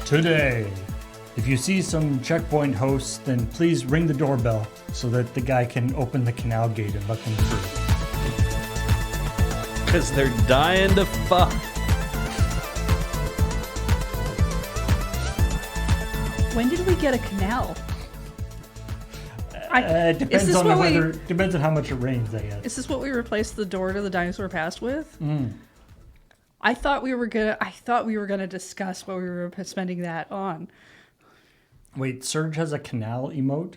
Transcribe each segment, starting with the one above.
today. If you see some checkpoint hosts, then please ring the doorbell so that the guy can open the canal gate and let them through. Because they're dying to fuck. When did we get a canal? Depends on how much it rains, I guess. Is this what we replaced the door to the dinosaur past with? I thought we were gonna discuss what we were spending that on. Wait, Surge has a canal emote?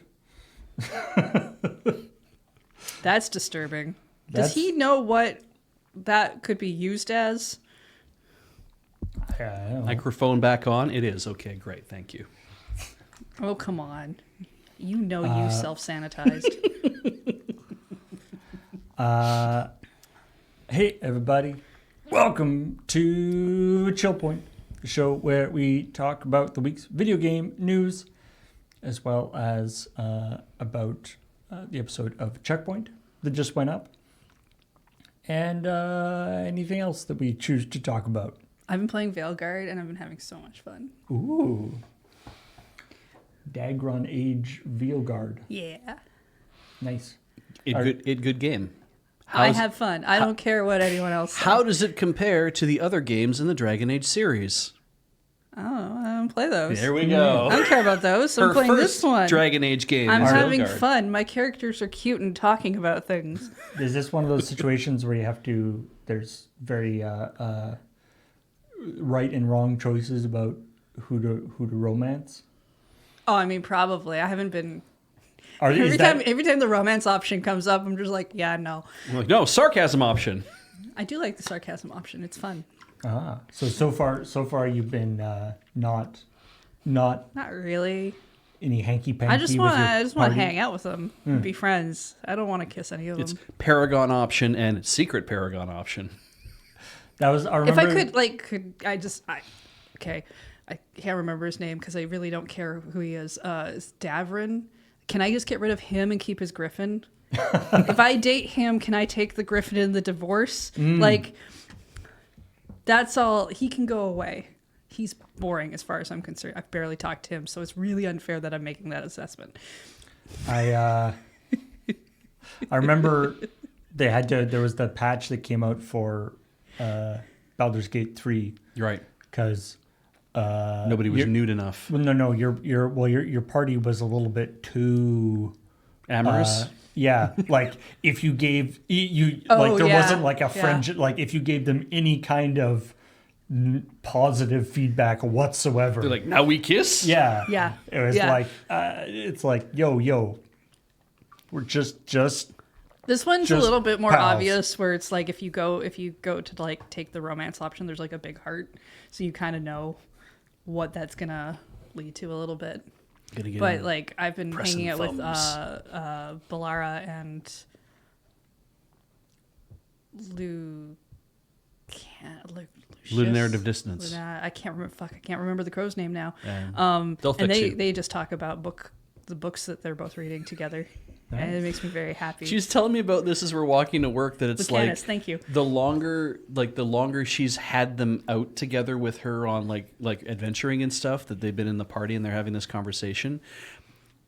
That's disturbing. Does he know what that could be used as? I don't know. Microphone back on. It is. Okay, great. Thank you. Oh, come on. You know you self-sanitized. Hey, everybody. Welcome to ChillPoint, the show where we talk about the week's video game news, as well as about the episode of Checkpoint that just went up, and anything else that we choose to talk about. I've been playing Veilguard, and I've been having so much fun. Ooh. Dagron Age Veilguard. Yeah. Nice. Good game. I have fun. I don't care what anyone else says. How does it compare to the other games in the Dragon Age series? Oh, I don't play those. There we go. I don't care about those. I'm playing this one. Dragon Age game. I'm is having Veilguard. fun. My characters are cute and talking about things. Is this one of those situations where you have to, there's very right and wrong choices about who to romance? Oh, I mean, probably. I haven't been... Every Every time the romance option comes up, I'm just like, yeah, no. I'm like, no, sarcasm option. I do like the sarcasm option. It's fun. So far you've been not really. any hanky panky. I just want to hang out with them, and be friends. I don't want to kiss any of them. It's Paragon option and secret Paragon option. That was. I remember. If I okay. I can't remember his name because I really don't care who he is. Is Davrin? Can I just get rid of him and keep his griffin? If I date him, can I take the griffin in the divorce? Like, that's all. He can go away. He's boring as far as I'm concerned. I've barely talked to him, so it's really unfair that I'm making that assessment. I remember there was the patch that came out for Baldur's Gate 3. Right. Because nobody was nude enough. Well, no, your party was a little bit too Amorous. Yeah, like if you gave wasn't like a friendship. Like if you gave them any kind of positive feedback whatsoever, They're like, now we kiss. Yeah, Yeah. It was Yeah. like it's like yo, we're just. This one's Just a little bit more pals. obvious, where it's like if you go to like take the romance option, there's like a big heart, so you kind of know what that's gonna lead to a little bit. But like I've been hanging out with Balara and Ludonarrative Dissonance. I can't remember the crow's name now. They'll fix you. They just talk about the books that they're both reading together. Nice. And it makes me very happy. She was telling me about this as we're walking to work, that it's Lucanus, like thank you. the longer she's had them out together with her on like adventuring and stuff, that they've been in the party and they're having this conversation,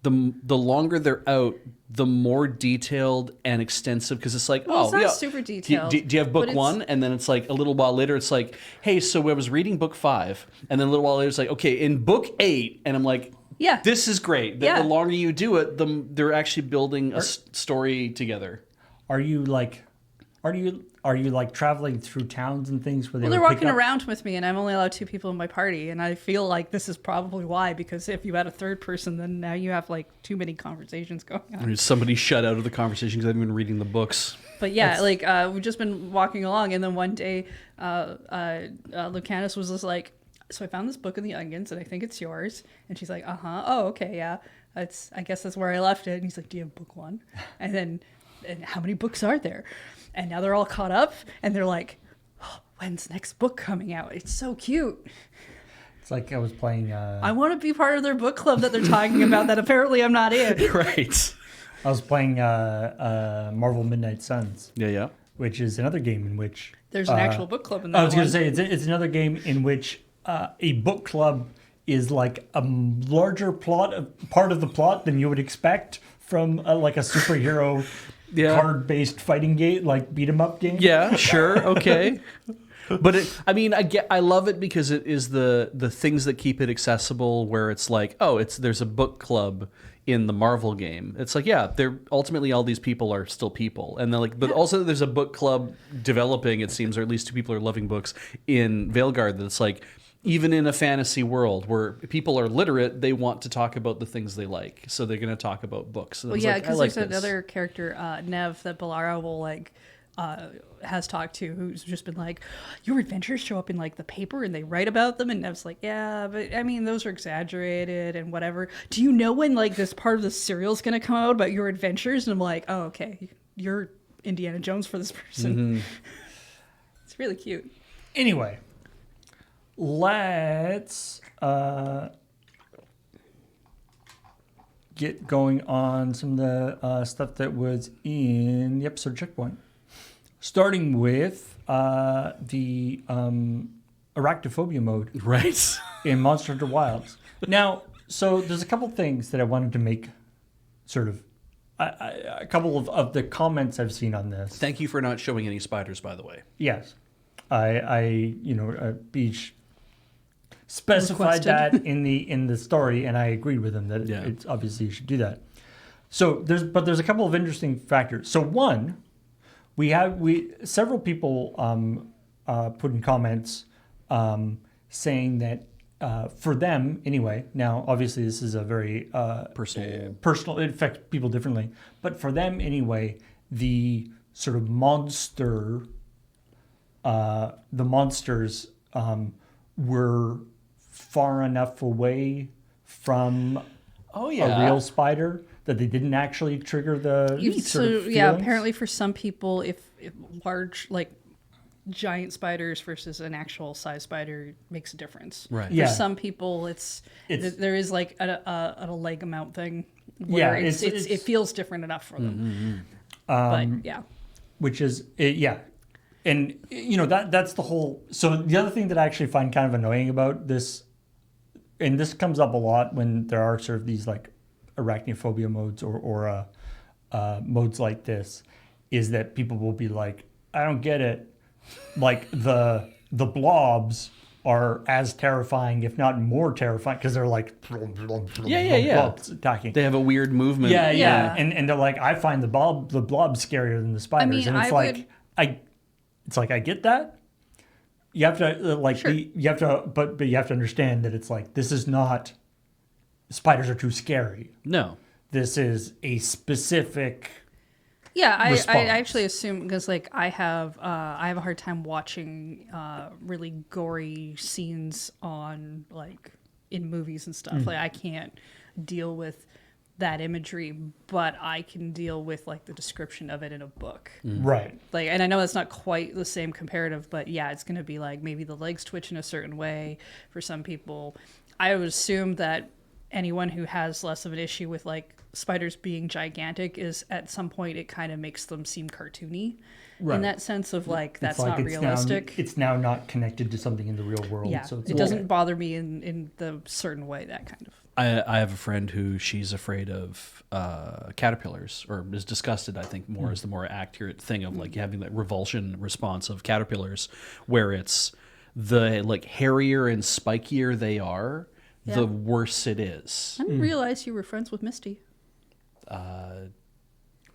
the longer they're out, the more detailed and extensive, because it's like, Well, it's not super detailed, Do you have book but one? And then it's like a little while later, it's like, hey, so I was reading book 5, and then a little while later, it's like, okay, in book 8, and I'm like, Yeah. this is great. Yeah. The longer you do it, they're actually building a story together. Are you traveling through towns and things where Well, they're walking around with me, and I'm only allowed 2 people in my party, and I feel like this is probably why. Because if you had a third person, then now you have like too many conversations going on. There's somebody shut out of the conversation because I've been reading the books. But yeah, we've just been walking along, and then one day, Lucanus was just like, "So I found this book in the Onions, and I think it's yours." And she's like, "Oh, okay, yeah. I guess that's where I left it." And he's like, "Do you have book 1?" And then, and how many books are there? And now they're all caught up, and they're like, oh, when's the next book coming out? It's so cute. It's like I was playing. I want to be part of their book club that they're talking about that apparently I'm not in. Right. I was playing Marvel Midnight Suns. Yeah. Which is another game in which there's an actual book club in that. I was going to say it's another game in which a book club is like a larger part of the plot than you would expect from like a superhero card-based fighting game, like beat 'em up game. Yeah, sure, okay. But I love it because it is the things that keep it accessible. Where it's like, there's a book club in the Marvel game. It's like, they're ultimately all these people are still people, and they're like, but also there's a book club developing. It seems, or at least 2 people are loving books in Veilguard. That's like, even in a fantasy world where people are literate, they want to talk about the things they like, so they're going to talk about books. So well, yeah, because there's another character, Nev, that Belara will like. Has talked to, who's just been like, your adventures show up in like the paper and they write about them, and Nev's like, yeah, but I mean those are exaggerated and whatever. Do you know when like this part of the serial's gonna come out about your adventures? And I'm like, oh, okay, you're Indiana Jones for this person. Mm-hmm. It's really cute. Anyway, let's get going on some of the stuff that was in the episode Checkpoint. Starting with the arachnophobia mode, right, in Monster Hunter Wilds. Now, so there's a couple things that I wanted to make, sort of, a couple of the comments I've seen on this. Thank you for not showing any spiders, by the way. Yes, Beach specified that in the story, and I agreed with him that it's obviously you should do that. So there's a couple of interesting factors. So one. Several people put in comments saying that for them anyway. Now, obviously, this is a very personal. It affects people differently, but for them anyway, the sort of monsters were far enough away from a real spider that they didn't actually trigger the sort of feelings. Apparently for some people, if large, like giant spiders versus an actual size spider makes a difference. Right. For some people, there is like a leg amount thing where it feels different enough for them. Which is and that's the whole. So the other thing that I actually find kind of annoying about this, and this comes up a lot when there are sort of these like arachnophobia modes or modes like this, is that people will be like, I don't get it. Like the blobs are as terrifying, if not more terrifying, because they're like blobs attacking. They have a weird movement. Yeah. And they're like, I find the blob scarier than the spiders. I get that. You have to but you have to understand that it's like, this is not, spiders are too scary. No. This is a specific I actually assume, because like I have a hard time watching really gory scenes on like in movies and stuff. Like I can't deal with that imagery, but I can deal with like the description of it in a book. Right. Like, and I know that's not quite the same comparative, but yeah, it's going to be like maybe the legs twitch in a certain way for some people. I would assume that anyone who has less of an issue with like spiders being gigantic is at some point it kind of makes them seem cartoony in that sense of like that's like not realistic. It's now not connected to something in the real world. Yeah, so it doesn't bother me in the certain way, that kind of. I have a friend who she's afraid of caterpillars, or is disgusted, I think more is the more accurate thing of like having that revulsion response of caterpillars, where it's the like hairier and spikier they are, the worse it is. I didn't realize you were friends with Misty.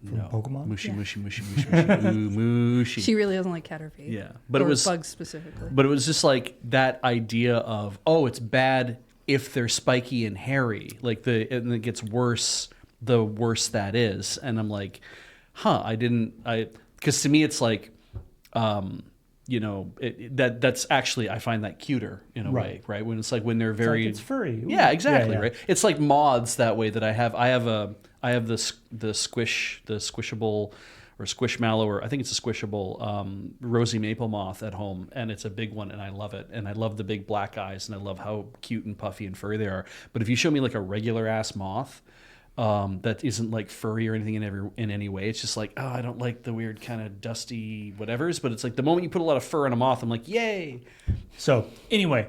No. Pokemon? Mushy. Ooh, mushy. She really doesn't like Caterpie. Yeah. But or it was bugs specifically. But it was just like that idea of, it's bad if they're spiky and hairy. Like and it gets worse the worse that is. And I'm like, because to me it's like that's actually, I find that cuter in a way, right? When it's like when they're very, it's furry. Yeah, exactly, right. It's like moths that way that I have the squishable or squishmallow, or I think it's a squishable rosy maple moth at home, and it's a big one, and I love it, and I love the big black eyes, and I love how cute and puffy and furry they are. But if you show me like a regular ass moth that isn't like furry or anything in any way, it's just like, I don't like the weird kind of dusty whatevers. But it's like the moment you put a lot of fur on a moth, I'm like, yay. So anyway,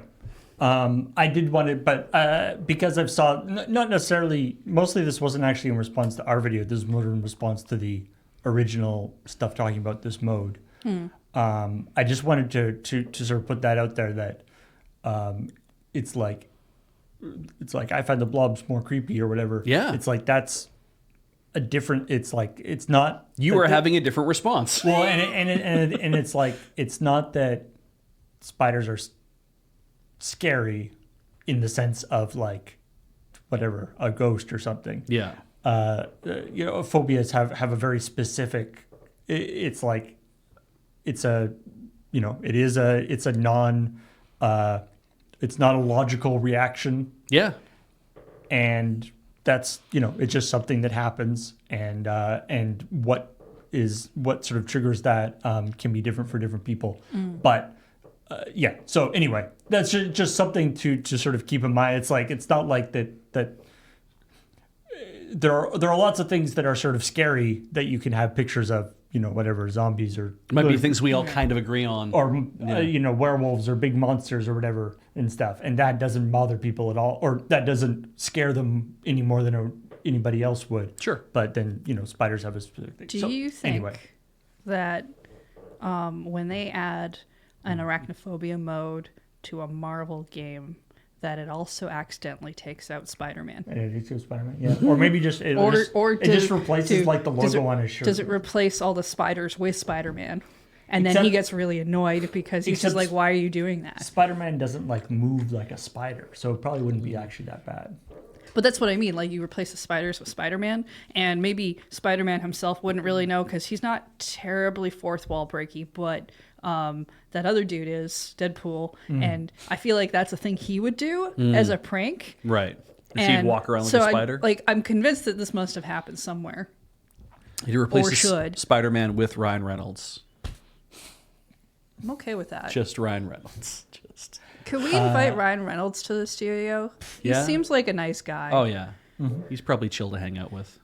I did want it, but because I've saw not necessarily. Mostly, this wasn't actually in response to our video. This was more in response to the original stuff talking about this mode. I just wanted to sort of put that out there that it's like I find the blobs more creepy or whatever. Yeah. It's like that's a different. It's like it's not. You are having a different response. Well, and it's like it's not that spiders are scary in the sense of like whatever a ghost or something. Yeah. Phobias have a very specific. It's like it's a it's a non. It's not a logical reaction. Yeah. And that's it's just something that happens, and what sort of triggers that can be different for different people. But yeah. So anyway, that's just something to sort of keep in mind. It's like it's not like that. There are lots of things that are sort of scary that you can have pictures of. Whatever zombies or Might be things we all kind of agree on, or werewolves or big monsters or whatever and stuff, and that doesn't bother people at all, or that doesn't scare them any more than anybody else would. Sure. But then spiders have a specific thing. Do you think that when they add an arachnophobia mode to a Marvel game, that it also accidentally takes out Spider-Man? And it takes out Spider-Man, yeah. Or maybe just it just replaces like the logo on his shirt. Does it replace all the spiders with Spider-Man? And then he gets really annoyed because he's just like, why are you doing that? Spider-Man doesn't like move like a spider, so it probably wouldn't be actually that bad. But that's what I mean. Like, you replace the spiders with Spider-Man, and maybe Spider-Man himself wouldn't really know because he's not terribly fourth wall breaky, but that other dude is Deadpool, and I feel like that's a thing he would do as a prank. Right. So he'd walk around like a spider. I'm convinced that this must have happened somewhere. He'd replace Spider-Man with Ryan Reynolds. I'm okay with that. Just Ryan Reynolds. Could we invite Ryan Reynolds to the studio? He seems like a nice guy. Oh, yeah. He's probably chill to hang out with.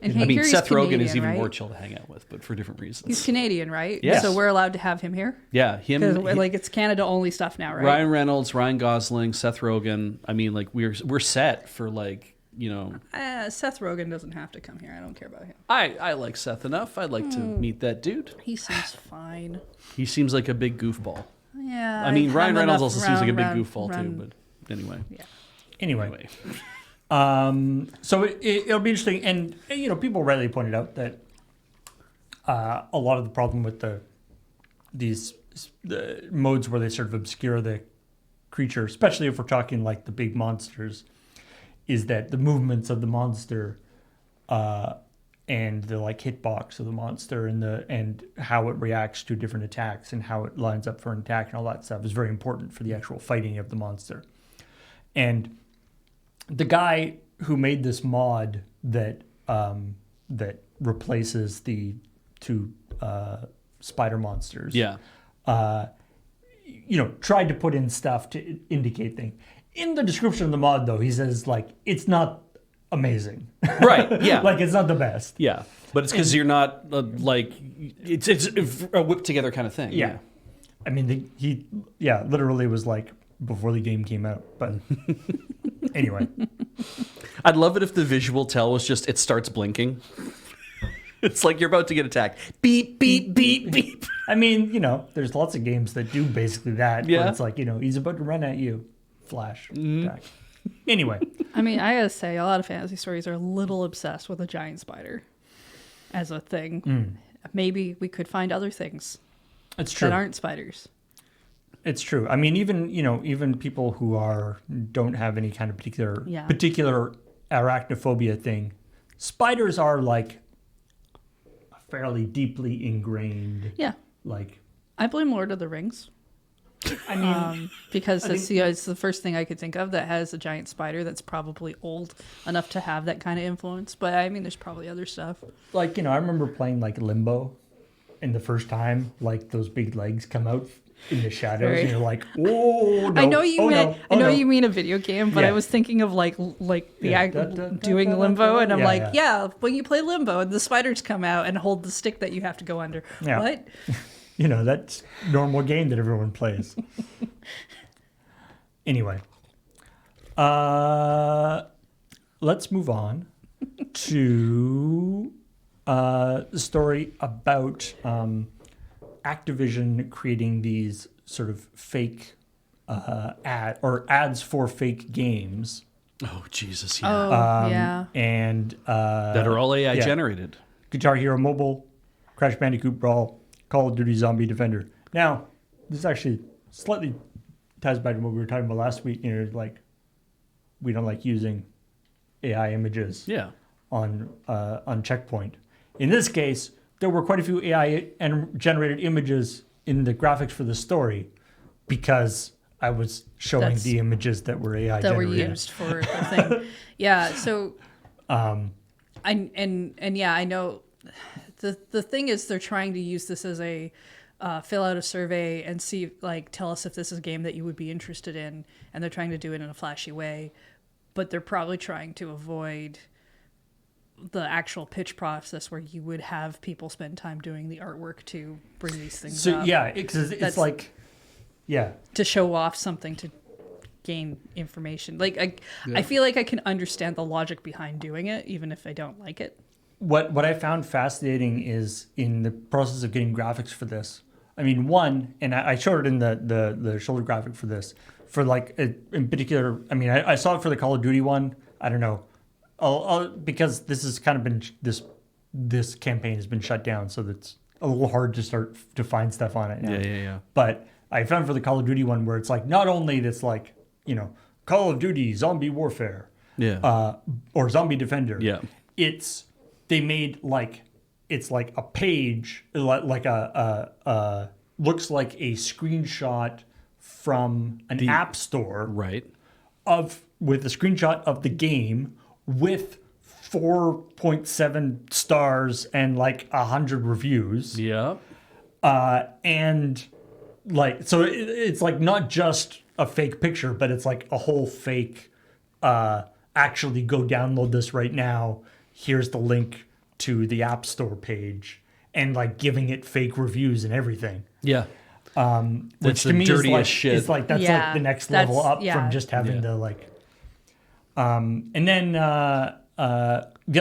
And Seth Rogen is even right? more chill to hang out with, but for different reasons. He's Canadian, right? Yes. So we're allowed to have him here? Yeah. It's Canada only stuff now, right? Ryan Reynolds, Ryan Gosling, Seth Rogen. I mean, like, we're set for, like, Seth Rogen doesn't have to come here. I don't care about him. I like Seth enough. I'd like to meet that dude. He seems fine. He seems like a big goofball. Yeah. I mean, Ryan Reynolds also seems like a big goofball too, but anyway. Yeah. Anyway. So it'll be interesting, and people rightly pointed out that a lot of the problem with the modes where they sort of obscure the creature, especially if we're talking like the big monsters, is that the movements of the monster and the like hitbox of the monster and how it reacts to different attacks and how it lines up for an attack and all that stuff is very important for the actual fighting of the monster. And the guy who made this mod that replaces the two spider monsters, tried to put in stuff to indicate things. In the description of the mod, though, he says like it's not amazing, right? Yeah, like it's not the best. Yeah, but it's because you're not it's a whipped together kind of thing. Yeah. I mean, he literally was like before the game came out, but anyway. I'd love it if the visual tell was just it starts blinking. It's like you're about to get attacked. Beep, beep, beep, beep. I mean, there's lots of games that do basically that. Yeah. Where it's like, he's about to run at you. Flash. Attack. Anyway. I mean, I gotta say, a lot of fantasy stories are a little obsessed with a giant spider as a thing. Maybe we could find other things It's true. that aren't spiders. It's true. I mean, even people who don't have any kind of particular arachnophobia thing, spiders are like fairly deeply ingrained. Yeah. Like, I blame Lord of the Rings. I mean, because it's the first thing I could think of that has a giant spider that's probably old enough to have that kind of influence. But I mean, there's probably other stuff. Like, I remember playing like Limbo, and the first time like those big legs come out in the shadows, and you're like, oh no! I know you mean a video game, but I was thinking of like doing Limbo, and I'm when you play Limbo and the spiders come out and hold the stick that you have to go under. Yeah. What? That's normal game that everyone plays. Anyway, let's move on to the story about Activision creating these sort of fake ads for fake games. Oh Jesus! Oh, Yeah, yeah. And that are all AI generated. Guitar Hero Mobile, Crash Bandicoot Brawl, Call of Duty Zombie Defender. Now, this actually slightly ties back to what we were talking about last week. You know, like we don't like using AI images Yeah. on ChillPoint. In this case, there were quite a few AI generated images in the graphics for the story because I was showing the images that were AI that generated. were used for the thing. Yeah. So, I know. The thing is, they're trying to use this as a fill out a survey and see, like, tell us if this is a game that you would be interested in, and they're trying to do it in a flashy way, but they're probably trying to avoid the actual pitch process where you would have people spend time doing the artwork to bring these things So up. yeah, it's like, yeah, to show off something to gain information. Like I feel like I can understand the logic behind doing it, even if I don't like it. What I found fascinating is in the process of getting graphics for this. I mean, one, and I showed it in the shoulder graphic for this. For like in particular, I mean, I saw it for the Call of Duty one. I don't know, because this has kind of been this campaign has been shut down, so that's a little hard to start to find stuff on it now. Yeah. But I found for the Call of Duty one where it's like not only that's like, you know, Call of Duty Zombie Warfare, or Zombie Defender. Yeah. They made like it's like a page, like a looks like a screenshot from an app store, Right. with a screenshot of the game with 4.7 stars and like 100 reviews. Yeah. And like, so it's like not just a fake picture, but it's like a whole fake, actually go download this right now. Here's the link to the App Store page, and like giving it fake reviews and everything. Yeah. Which the to me dirtiest is like, shit. It's like, that's like the next level up from just having to like, and then, the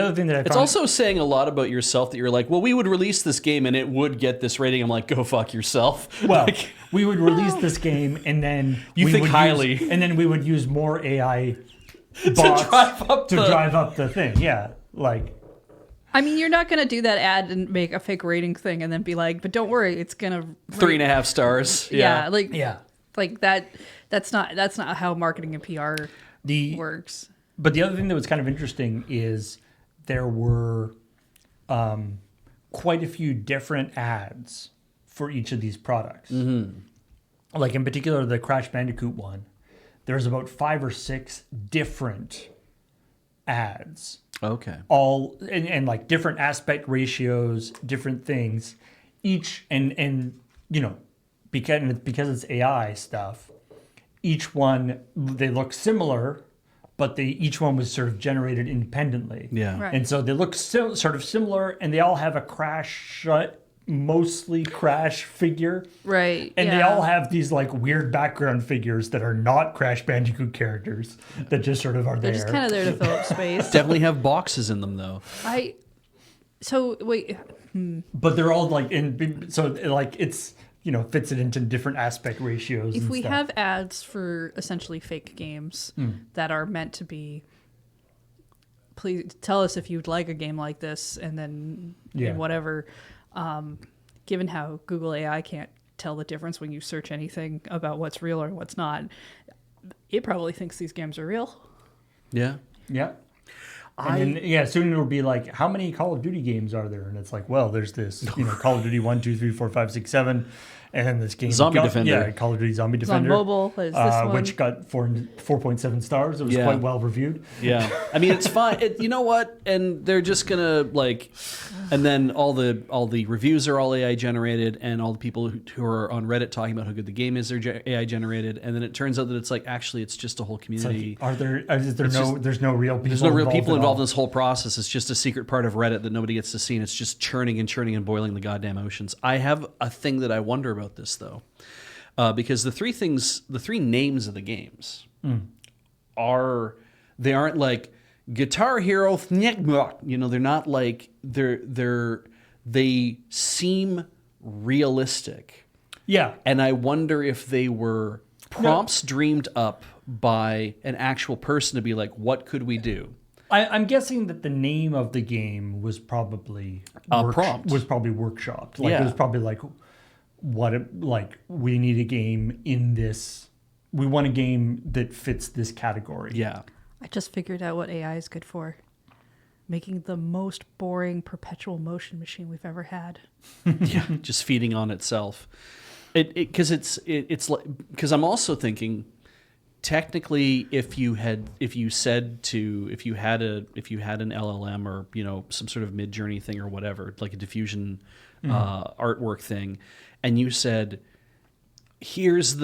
other thing that I found... It's also saying a lot about yourself that you're like, well, we would release this game and it would get this rating. I'm like, go fuck yourself. Well, Like, we would release this game and then You we think would highly. and then we would use more AI bots to drive up the thing. Yeah, like I mean, you're not going to do that ad and make a fake rating thing and then be like, but don't worry, it's going to 3.5 stars. Yeah, Yeah. like that. That's not how marketing and PR works. But the other thing that was kind of interesting is there were quite a few different ads for each of these products. Mm-hmm. Like in particular, the Crash Bandicoot one, there's about 5 or 6 different ads. Okay. All and like different aspect ratios, different things. Each and you know, because it's AI stuff, each one they look similar, but each one was sort of generated independently. Yeah. Right. And so they look sort of similar, and they all have a mostly Crash figure. Right. And they all have these like weird background figures that are not Crash Bandicoot characters that just sort of are They're there. just kind of there to fill up space. Definitely have boxes in them, though. So wait. But they're all like so like it's, you know, fits it into different aspect ratios. If we stuff. have ads for essentially fake games that are meant to be, please tell us if you'd like a game like this, and then and whatever. Given how Google AI can't tell the difference when you search anything about what's real or what's not, it probably thinks these games are real. Yeah. Yeah. And then, soon it'll be like, how many Call of Duty games are there? And it's like, well, there's this, you know, Call of Duty 1, 2, 3, 4, 5, 6, 7, and then this game, Zombie Defender. Yeah, Call of Duty Zombie It's on Defender, mobile. Is this one? which got 4.7 stars. It was quite well reviewed. Yeah. I mean, it's fine. You know what? And they're just gonna like, and then all the reviews are all AI generated, and all the people who are on Reddit talking about how good the game is are AI generated, and then it turns out that it's like actually it's just a whole community. Like, there's no real people. There's no real people involved in this whole process. It's just a secret part of Reddit that nobody gets to see, and it's just churning and boiling the goddamn oceans. I have a thing that I wonder about this though. because the three names of the games they aren't like Guitar Hero, you know, they're not like they seem realistic. Yeah. And I wonder if they were prompts dreamed up by an actual person to be like, what could we do? I'm guessing that the name of the game was probably prompt. Was probably workshopped. Like Yeah. it was probably like we need a game in this. We want a game that fits this category. Yeah. I just figured out what AI is good for. Making the most boring perpetual motion machine we've ever had. Yeah, just feeding on itself. Because I'm also thinking, technically, if you had an LLM or, you know, some sort of Mid-Journey thing or whatever, like a diffusion artwork thing, and you said, here's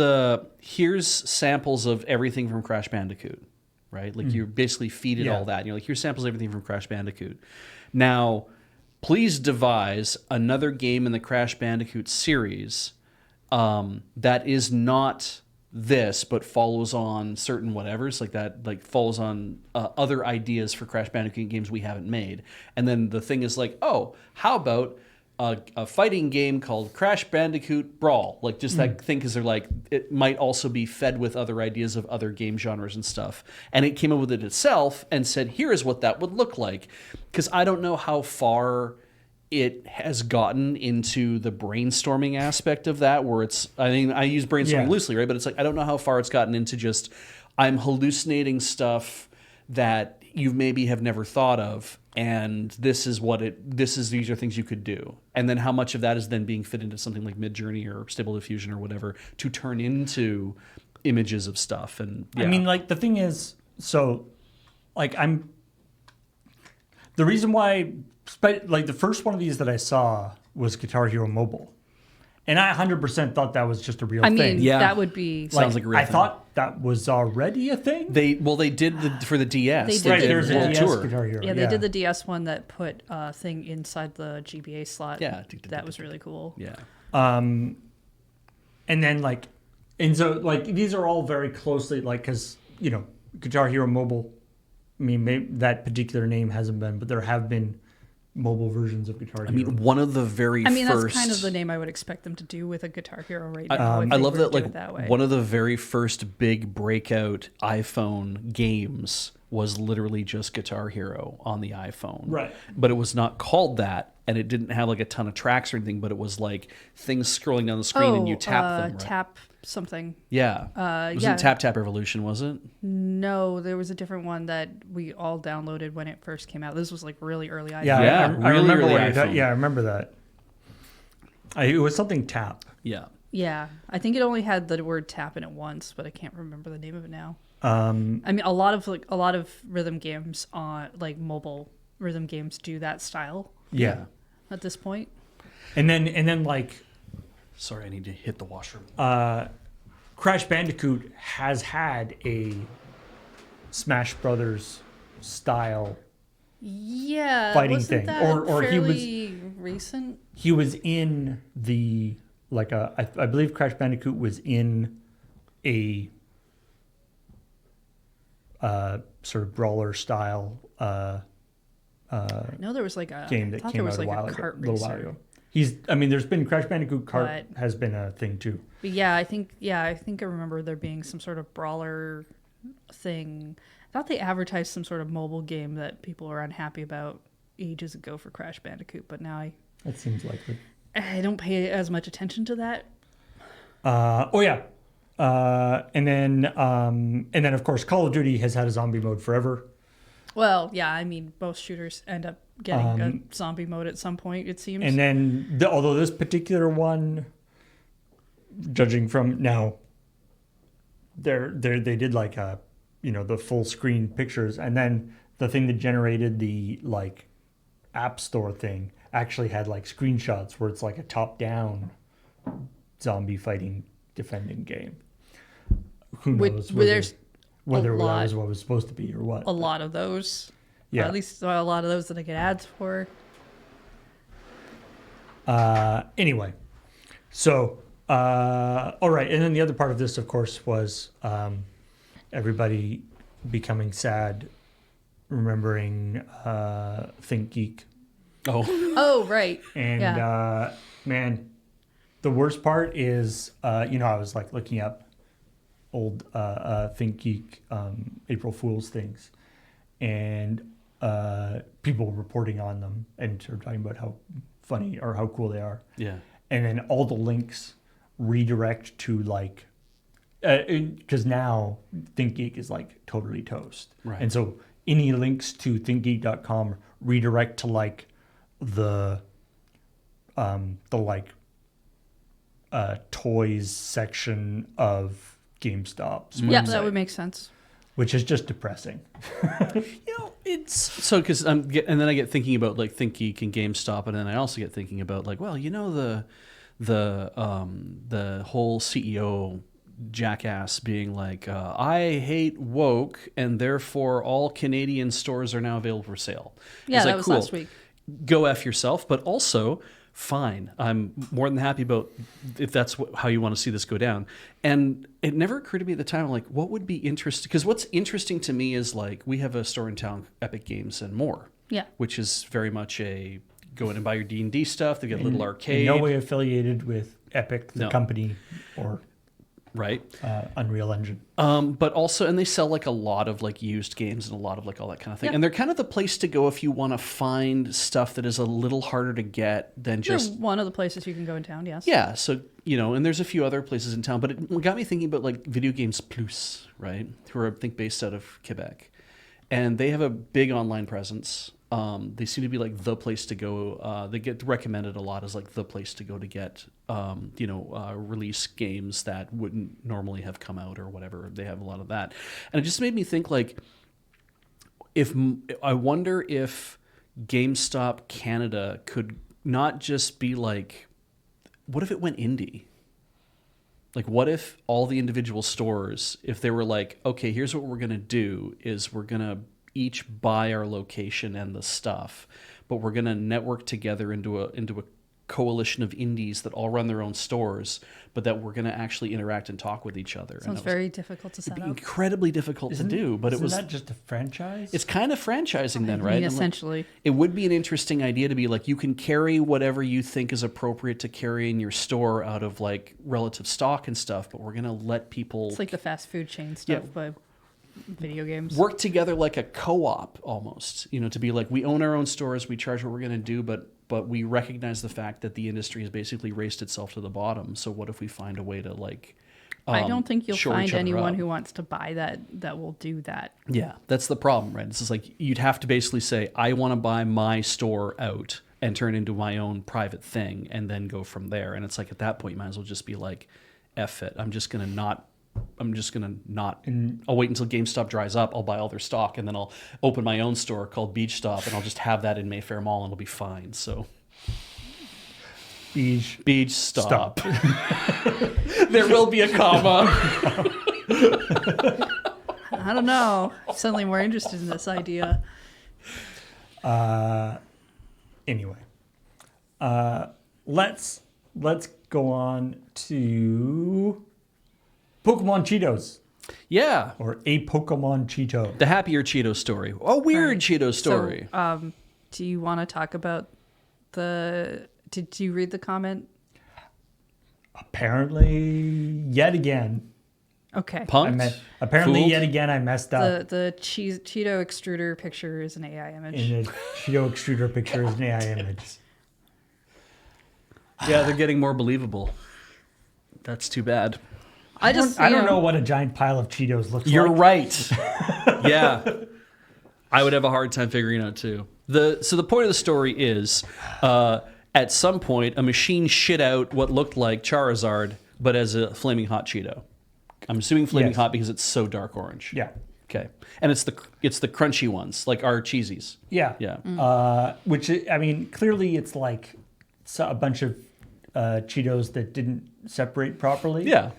samples of everything from Crash Bandicoot, right? Like you basically feed it all that. And you're like, here's samples of everything from Crash Bandicoot. Now, please devise another game in the Crash Bandicoot series that is not this, but follows on certain whatevers like that, like follows on other ideas for Crash Bandicoot games we haven't made. And then the thing is like, oh, how about a fighting game called Crash Bandicoot Brawl? Like just that thing, because they're like, it might also be fed with other ideas of other game genres and stuff. And it came up with it itself and said, here is what that would look like. Because I don't know how far it has gotten into the brainstorming aspect of that, where it's, I mean, I use brainstorming loosely, right? But it's like, I don't know how far it's gotten into just, I'm hallucinating stuff that you maybe have never thought of, and these are things you could do. And then how much of that is then being fit into something like Mid-Journey or Stable Diffusion or whatever to turn into images of stuff. And yeah. I mean, like, the thing is, so, like, the reason why, like, the first one of these that I saw was Guitar Hero Mobile. And I 100% thought that was just a real I mean, thing. Yeah. that would be. Sounds like a real I thing. thought that was already a thing. They did for the DS. They did Right, the there's a World DS Tour. Guitar Hero. Yeah, they did the DS one that put a thing inside the GBA slot. Yeah. That was really cool. Yeah. And then like, and so like these are all very closely like, because you know, Guitar Hero Mobile. I mean, maybe that particular name hasn't been, but there have been mobile versions of Guitar Hero. I mean, one of the very I mean, first... that's kind of the name I would expect them to do with a Guitar Hero right I now. if they love were to that, do like, it that way. one of the very first big breakout iPhone games was literally just Guitar Hero on the iPhone. Right. But it was not called that, and it didn't have like a ton of tracks or anything, but it was like things scrolling down the screen and you tap them. Right? Tap something. Yeah. It wasn't Tap Tap Revolution, was it? No, there was a different one that we all downloaded when it first came out. This was like really early iPhone. Yeah, Yeah, I really remember early what you're iPhone. yeah, I remember that. It was something Tap. Yeah. Yeah, I think it only had the word tap in it once, but I can't remember the name of it now. Um, I mean, a lot of rhythm games on like mobile rhythm games do that style yeah. at this point. And then like Sorry, I need to hit the washroom. Crash Bandicoot has had a Smash Brothers style. Yeah, Fighting wasn't thing. that Or he was- fairly recent? He was in the like I believe Crash Bandicoot was in a sort of brawler style No, there was like a game I that thought came there out was a like while a ago, kart a little while racer. ago. There's been Crash Bandicoot Kart But- has been a thing too. But yeah, I think I remember there being some sort of brawler thing. I thought they advertised some sort of mobile game that people were unhappy about ages ago for Crash Bandicoot, but now That seems likely. I don't pay as much attention to that. And then of course Call of Duty has had a zombie mode forever. Well, yeah, I mean, most shooters end up getting a zombie mode at some point, it seems. And then although this particular one, judging from now, they did like a, you know, the full screen pictures, and then the thing that generated the like app store thing actually had like screenshots where it's like a top down zombie fighting defending game. Who knows whether that was what was supposed to be or what. a lot of those. Yeah. Or at least a lot of those that I get ads for. Anyway, so All right, and then the other part of this, of course, was everybody becoming sad, remembering Think Geek. Oh, Oh, right. And Yeah. man, the worst part is, I was like looking up old Think Geek April Fool's things, and people reporting on them and sort of talking about how funny or how cool they are. yeah. And then all the links redirect to like, because now ThinkGeek is like totally toast. Right. And so any links to thinkgeek.com redirect to like the toys section of GameStop's Yeah, website, that would make sense. which is just depressing. It's so because and then I get thinking about like ThinkGeek and GameStop, and then I also get thinking about like, well, the whole CEO jackass being like, I hate woke, and therefore all Canadian stores are now available for sale. Yeah, It's that like, was cool. last week. Go F yourself, but also fine. I'm more than happy about if that's how you want to see this go down. And it never occurred to me at the time, like, what would be interesting? Because what's interesting to me is like, we have a store in town, Epic Games and More, Yeah. which is very much a go in and buy your D&D stuff. They get a little arcade. In no way affiliated with Epic, the No. company, or right? Unreal Engine. But also, and they sell like a lot of like used games and a lot of like all that kind of thing. Yeah. And they're kind of the place to go if you want to find stuff that is a little harder to get than They're just one of the places you can go in town, yes. yeah. So and there's a few other places in town, but it got me thinking about like Video Games Plus, right? Who are I think based out of Quebec, and they have a big online presence. They seem to be like the place to go. They get recommended a lot as like the place to go to get, release games that wouldn't normally have come out or whatever. They have a lot of that, and it just made me think like, I wonder if GameStop Canada could not just be like, what if it went indie? Like, what if all the individual stores, if they were like, okay, here's what we're gonna do is we're gonna each buy our location and the stuff, but we're going to network together into a coalition of indies that all run their own stores, but that we're going to actually interact and talk with each other. Sounds very difficult to set up. Incredibly difficult to do, but Isn't that just a franchise? it's kind of franchising then, I right? mean, And, like, essentially. it would be an interesting idea to be like, you can carry whatever you think is appropriate to carry in your store out of like relative stock and stuff, but we're going to let people It's like the fast food chain stuff, Yeah. but video games. work together like a co-op almost, to be like, we own our own stores, we charge what we're going to do, but we recognize the fact that the industry has basically raced itself to the bottom. So what if we find a way to like I don't think you'll shore each find other anyone up? who wants to buy that will do that. Yeah, that's the problem, right? It's just like you'd have to basically say, I want to buy my store out and turn it into my own private thing and then go from there. And it's like at that point you might as well just be like, F it. I'm just gonna not I'll wait until GameStop dries up, I'll buy all their stock, and then I'll open my own store called Beach Stop, and I'll just have that in Mayfair Mall and it'll be fine. So Beach Stop. There will be a comma. I don't know. I'm suddenly more interested in this idea. Anyway, let's go on to Pokemon Cheetos, Yeah. or a Pokemon Cheeto. The happier Cheeto story. A weird Right. Cheeto story. So, do you want to talk about did you read the comment? Apparently, yet again, Okay. Punked? apparently Fooled? yet again, I messed up. The Cheeto extruder picture is an AI image. In the Cheeto extruder picture is an AI image. Yeah, they're getting more believable. That's too bad. I don't know what a giant pile of Cheetos looks You're like. right. Yeah. I would have a hard time figuring out too. So the point of the story is, at some point, a machine shit out what looked like Charizard, but as a flaming hot Cheeto. I'm assuming flaming Yes. hot because it's so dark orange. Yeah. Okay. And it's the crunchy ones, like our cheesies. Yeah. Yeah. Which, I mean, clearly it's like a bunch of Cheetos that didn't separate properly. Yeah.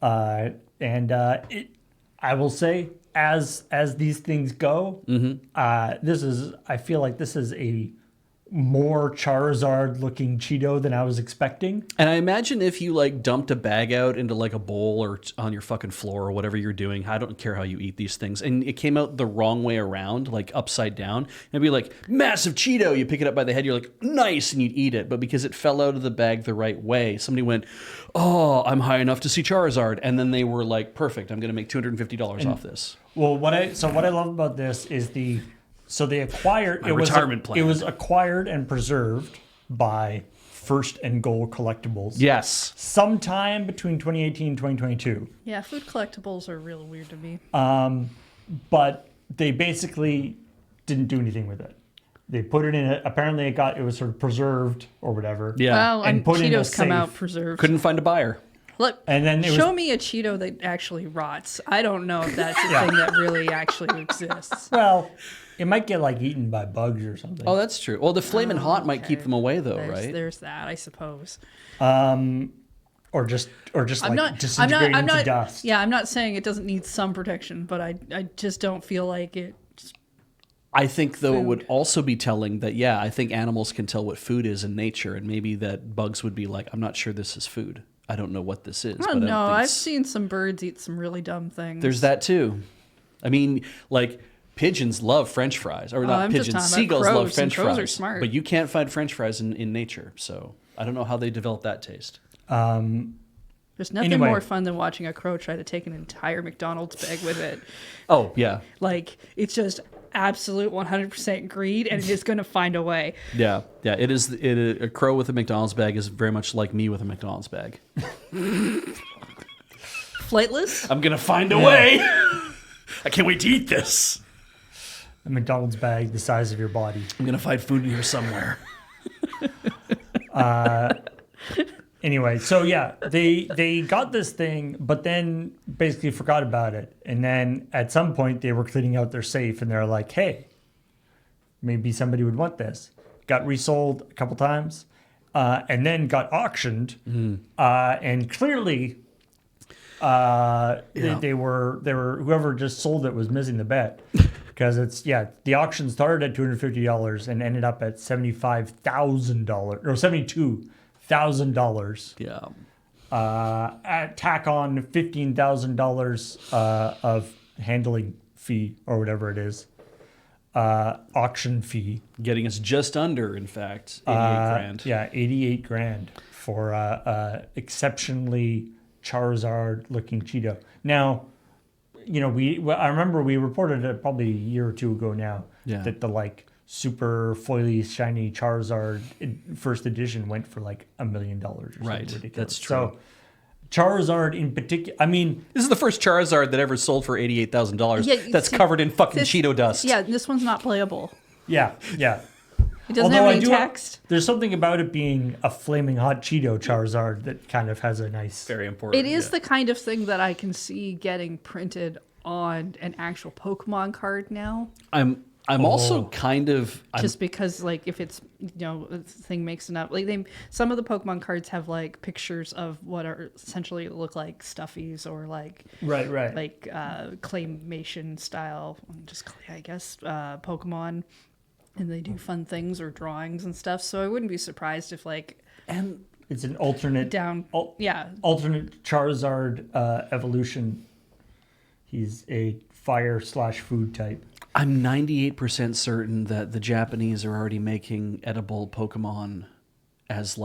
I will say, as these things go, Mm-hmm. I feel like this is a more Charizard-looking Cheeto than I was expecting. And I imagine if you like dumped a bag out into like a bowl or on your fucking floor or whatever you're doing, I don't care how you eat these things, and it came out the wrong way around, like upside down, it'd be like massive Cheeto. You pick it up by the head, you're like nice, and you'd eat it. But because it fell out of the bag the right way, somebody went, "Oh, I'm high enough to see Charizard," and then they were like, "Perfect, I'm going to make $250 off this." Well, what I love about this is they acquired retirement plan. It was acquired and preserved by First and Goal Collectibles. Yes. Sometime between 2018 and 2022. Yeah, food collectibles are real weird to me. But they basically didn't do anything with it. They put it in apparently it was sort of preserved or whatever. Yeah. Well, And and put in a Cheetos come safe. out preserved. Couldn't find a buyer. Look, And then it show was, me a Cheeto that actually rots. I don't know if that's a Yeah. thing that really actually exists. well, it might get like eaten by bugs or something. Oh, that's true. Well, the Flamin' Hot might keep them away though, right? There's that, I suppose. Or just like disintegrating to dust. Yeah, I'm not saying it doesn't need some protection, but I just don't feel like it. I think, though, it would Food. also be telling that, yeah, I think animals can tell what food is in nature, and maybe that bugs would be like, I'm not sure this is food. I don't know what this is. I but don't know. think I've it's- seen some birds eat some really dumb things. There's that, too. I mean, like, pigeons love French fries. Or not I'm just pigeons, talking about seagulls love crows, and French crows fries. are smart. But you can't find French fries in nature, so I don't know how they developed that taste. There's nothing Anyway. more fun than watching a crow try to take an entire McDonald's bag with it. Oh, yeah. Like, it's just absolute 100% greed, and it is going to find a way. Yeah, yeah. A crow with a McDonald's bag is very much like me with a McDonald's bag. Flightless? I'm going to find a way. I can't wait to eat this. A McDonald's bag the size of your body. I'm going to find food in here somewhere. Anyway, so yeah, they got this thing, but then basically forgot about it. And then at some point they were cleaning out their safe and they're like, hey, maybe somebody would want this. Got resold a couple times, and then got auctioned. And clearly they were whoever just sold it was missing the bet. Because the auction started at $250 and ended up at $75,000 or $72,000. Yeah. Tack on $15,000 of handling fee or whatever it is, auction fee. Getting us just under, in fact, 88 grand. Yeah, 88 grand for exceptionally Charizard looking Cheeto. Now, I remember we reported it probably a year or two ago now that the like super foily shiny Charizard first edition went for like $1 million or something ridiculous. That's true. So Charizard in particular, I mean, This is the first Charizard that ever sold for $88,000 Yeah, that's see, covered in fucking this- Cheeto dust. Yeah, this one's not playable. yeah. It doesn't Although have any text. There's something about it being a flaming hot Cheeto Charizard that kind of has a nice. Very important. It is the kind of thing that I can see getting printed on an actual Pokemon card now. I'm also kind of... Just because, like, if it's, the thing makes enough. Like, some of the Pokemon cards have, like, pictures of what are essentially look like stuffies or, like... Right. Like, claymation style, I guess, Pokemon. And they do fun things or drawings and stuff. So I wouldn't be surprised if, like... And It's an alternate alternate Charizard evolution. He's a fire/food type. I'm 98% certain that the Japanese are already making edible Pokemon as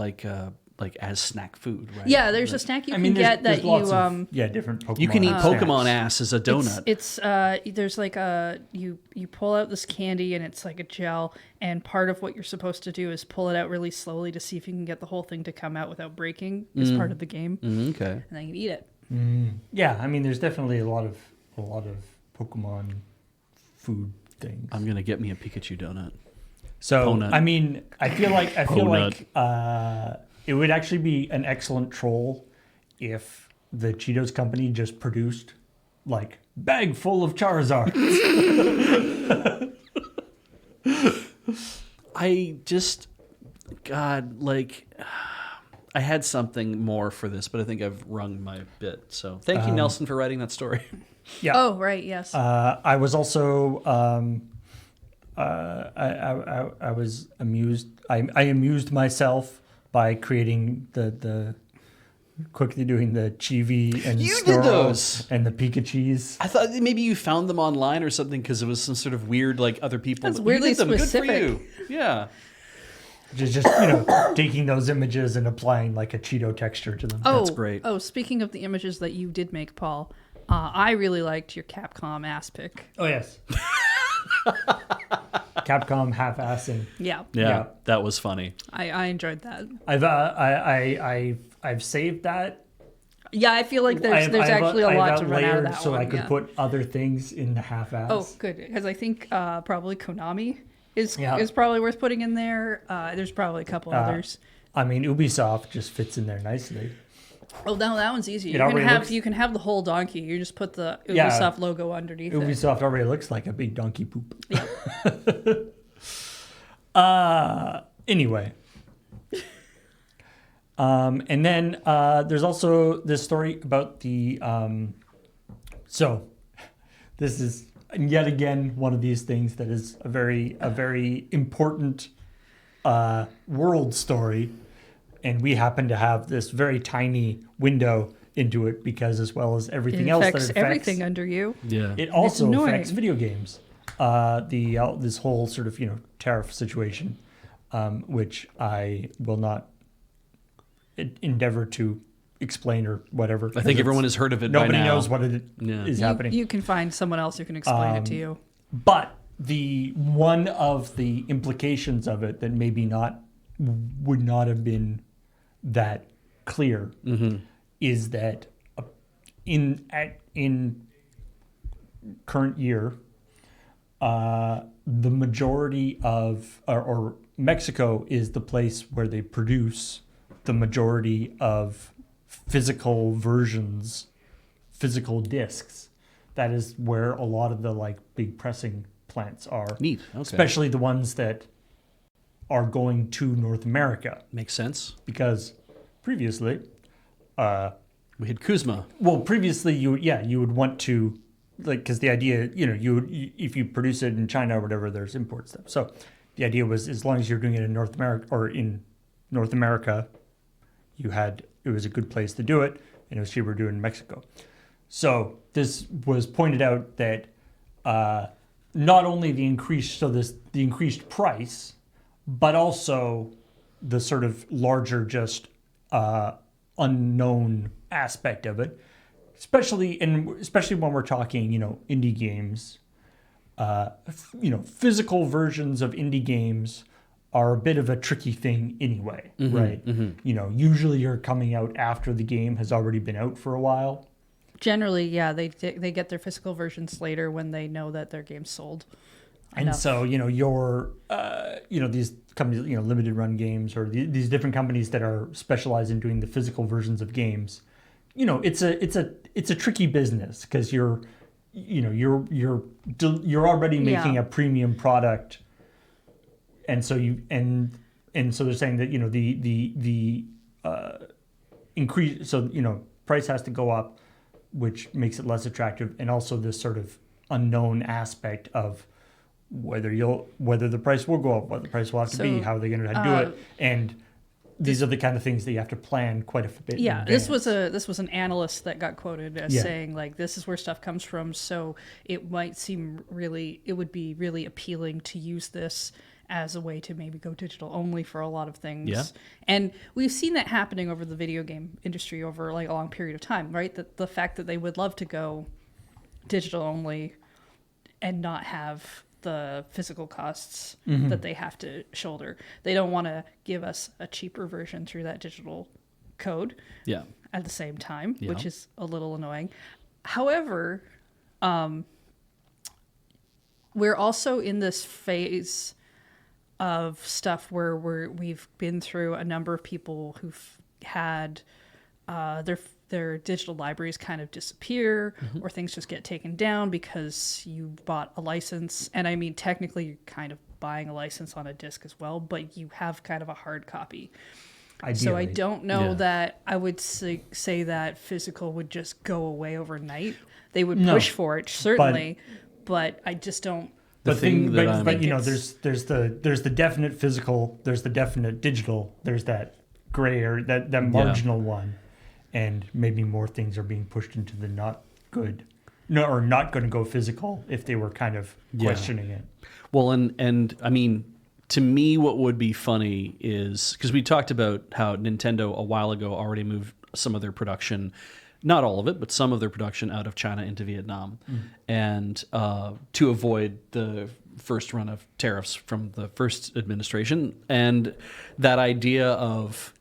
as snack food, right? Yeah, there's a snack you can there's get that lots you of, different Pokemon. You can eat snacks. Pokemon ass as a donut. It's there's like you pull out this candy and it's like a gel, and part of what you're supposed to do is pull it out really slowly to see if you can get the whole thing to come out without breaking. It's part of the game, Okay. and then you eat it. Yeah, there's definitely a lot of Pokemon food things. I'm going to get me a Pikachu donut. So Ponut. I feel like Ponut. it would actually be an excellent troll if the Cheetos company just produced like bag full of Charizard. I had something more for this, but I think I've rung my bit. So thank you, Nelson, for writing that story. Yeah. Oh right, yes. I was also I was amused. I amused myself by creating the quickly doing the Chibi and You did Snarl those! and the Pikachis. I thought maybe you found them online or something because it was some sort of weird, like, other people. That's You weirdly did them. specific. Good for you. Yeah. Just taking those images and applying like a Cheeto texture to them. Oh, That's great. Oh, speaking of the images that you did make, Paul, I really liked your Capcom ass pick. Oh yes. Capcom half-assing. Yeah, Yeah. That was funny. I enjoyed that. I've saved that. Yeah, I feel like there's actually a lot to run out of that so one. I could yeah. put other things in the half-ass. Oh, good, because I think probably Konami is Yeah. probably worth putting in there. There's probably a couple others. I mean, Ubisoft just fits in there nicely. Oh, no, that one's easy. It already looks- You can have the whole donkey. You just put the Yeah. Ubisoft logo underneath it. Ubisoft already looks like a big donkey poop. Yeah. Anyway. And then there's also this story about the. So, this is yet again one of these things that is a very important world story, and we happen to have this very tiny window into it because, as well as everything It else, affects that it affects everything under you. Yeah. it also annoying. affects video games. This whole sort of tariff situation, which I will not endeavor to explain or whatever. I think everyone has heard of it by now. Nobody knows what it Yeah. is happening. You can find someone else who can explain it to you. But the one of the implications of it that maybe would not have been that clear is that in current year, the majority of or Mexico is the place where they produce the majority of physical versions, physical discs. That is where a lot of the big pressing plants are. Neat. Okay. Especially the ones that are going to North America, Makes sense. because previously, We had Kuzma. previously you would want to, because the idea, if you produce it in China or whatever, there's import stuff. So the idea was, as long as you're doing it in North America, it was a good place to do it, and it was cheaper to do it in Mexico. So this was pointed out that not only the increased price, but also the sort of larger just unknown aspect of it, especially when we're talking indie games. Physical versions of indie games are a bit of a tricky thing anyway, right? Usually you're coming out after the game has already been out for a while. Generally, yeah, they get their physical versions later when they know that their game's sold. And so, your, these companies, Limited Run Games, or these different companies that are specialized in doing the physical versions of games, it's a tricky business, because you're already making a premium product, and so so they're saying that the increase, so price has to go up, which makes it less attractive, and also this sort of unknown aspect of whether the price will go up, what the price will have to be, how are they going to do it, and these are the kind of things that you have to plan quite a bit. Yeah, in this advance. was an analyst that got quoted as saying this is where stuff comes from, so it would be really appealing to use this as a way to maybe go digital only for a lot of things. Yeah. And we've seen that happening over the video game industry over a long period of time, right? That the fact that they would love to go digital only and not have the physical costs that they have to shoulder. They don't want to give us a cheaper version through that digital code at the same time, which is a little annoying. However, we're also in this phase of stuff where we've been through a number of people who've had their digital libraries kind of disappear, or things just get taken down because you bought a license. And I mean, technically you're kind of buying a license on a disc as well, but you have kind of a hard copy. Ideally. So I don't know that I would say that physical would just go away overnight. They would push for it, certainly, but I just don't. The thing that I'm... but you know, there's the definite physical, there's the definite digital, there's that gray area, that marginal one, and maybe more things are being pushed into the not good, or not going to go physical if they were kind of questioning it. Well, and I mean, to me, what would be funny is, because we talked about how Nintendo a while ago already moved some of their production, not all of it, but some of their production out of China into Vietnam, and to avoid the first run of tariffs from the first administration. And that idea of,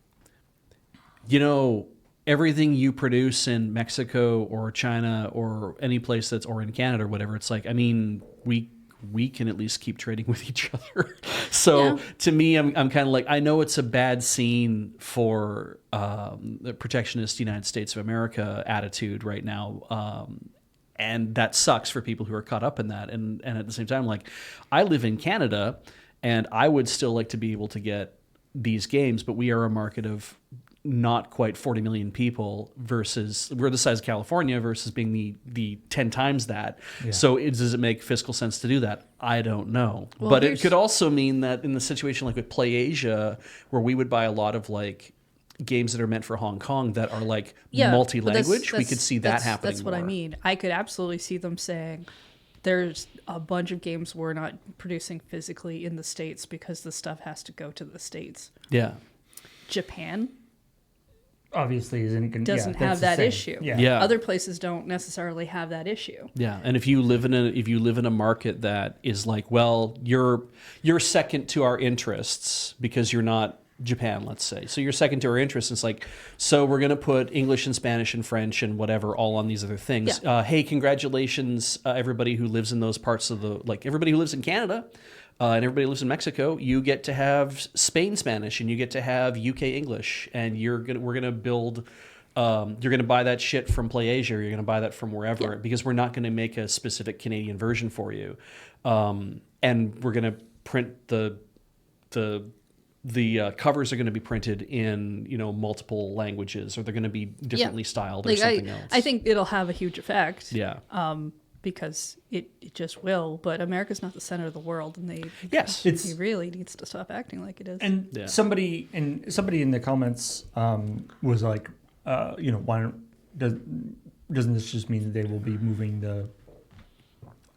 you know, everything you produce in Mexico or China or any place that's, or in Canada or whatever, it's like, I mean, we can at least keep trading with each other. So to me, I'm kind of like, I know it's a bad scene for the protectionist United States of America attitude right now. And that sucks for people who are caught up in that. And at the same time, like, I live in Canada and I would still like to be able to get these games, but we are a market of not quite 40 million people versus we're the size of California versus being the 10 times that. Yeah. So does it make fiscal sense to do that? I don't know. Well, but it could also mean that in the situation like with Play Asia, where we would buy a lot of like games that are meant for Hong Kong that are like multi-language, we could see that happening. That's what I mean. I could absolutely see them saying there's a bunch of games we're not producing physically in the States because the stuff has to go to the States. Yeah. Japan obviously doesn't have that issue. Yeah. Other places don't necessarily have that issue. Yeah, and if you live in a market that is like, well, you're second to our interests because you're not Japan, let's say. So you're second to our interests. It's like, so we're going to put English and Spanish and French and whatever all on these other things. Yeah. Hey, congratulations, everybody who lives in those parts of the, like everybody who lives in Canada. And everybody who lives in Mexico, you get to have Spain Spanish and you get to have UK English, and we're gonna build. You're gonna buy that shit from Play Asia, or you're gonna buy that from wherever, because we're not gonna make a specific Canadian version for you, and we're gonna print the covers are going to be printed in multiple languages, or they're going to be differently styled, or something else. I think it'll have a huge effect. Yeah. Because it just will, but America's not the center of the world, and he really needs to stop acting like it is. And somebody in the comments was like, why doesn't this just mean that they will be moving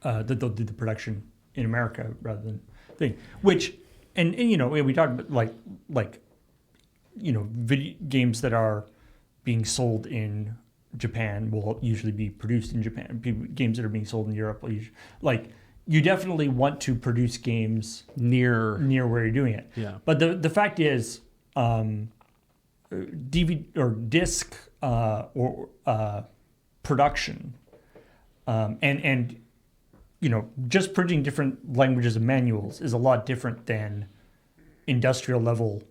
that they'll do the production in America rather than thing? Which and we talk about like video games that are being sold in Japan will usually be produced in Japan. Games that are being sold in Europe will usually, you definitely want to produce games near where you're doing it. Yeah. But the fact is, DVD or disc or production, and just printing different languages and manuals is a lot different than industrial level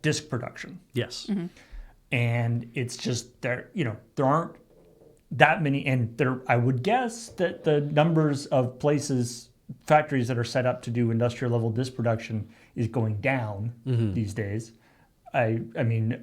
disc production. Yes. Mm-hmm. And it's just there aren't that many, and I would guess that the numbers of factories that are set up to do industrial level disc production is going down these days. I mean,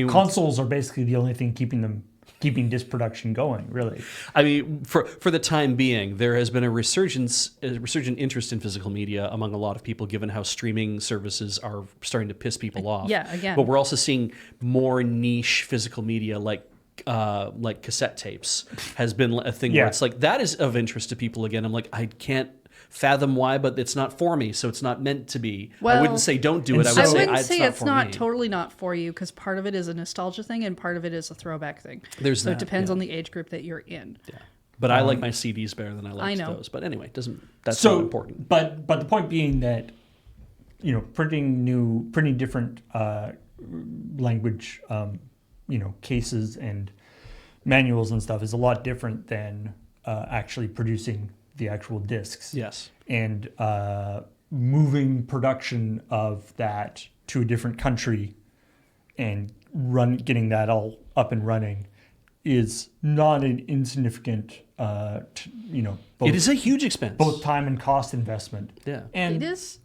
consoles are basically the only thing keeping disc production going, really. I mean, for the time being, there has been a resurgent interest in physical media among a lot of people, given how streaming services are starting to piss people off. Yeah, again. But we're also seeing more niche physical media, like cassette tapes, has been a thing where it's like, that is of interest to people again. I'm like, I can't fathom why, but it's not for me, so it's not meant to be. I wouldn't say don't do it. I would say it's not totally not for you, because part of it is a nostalgia thing and part of it is a throwback thing. So it depends on the age group that you're in. Yeah. But I like my CDs better than I like those. But anyway, that's not important. But the point being that printing different language cases and manuals and stuff is a lot different than actually producing the actual discs. Yes. And moving production of that to a different country and getting that all up and running is not an insignificant, it is a huge expense. Both time and cost investment. Yeah. And it is.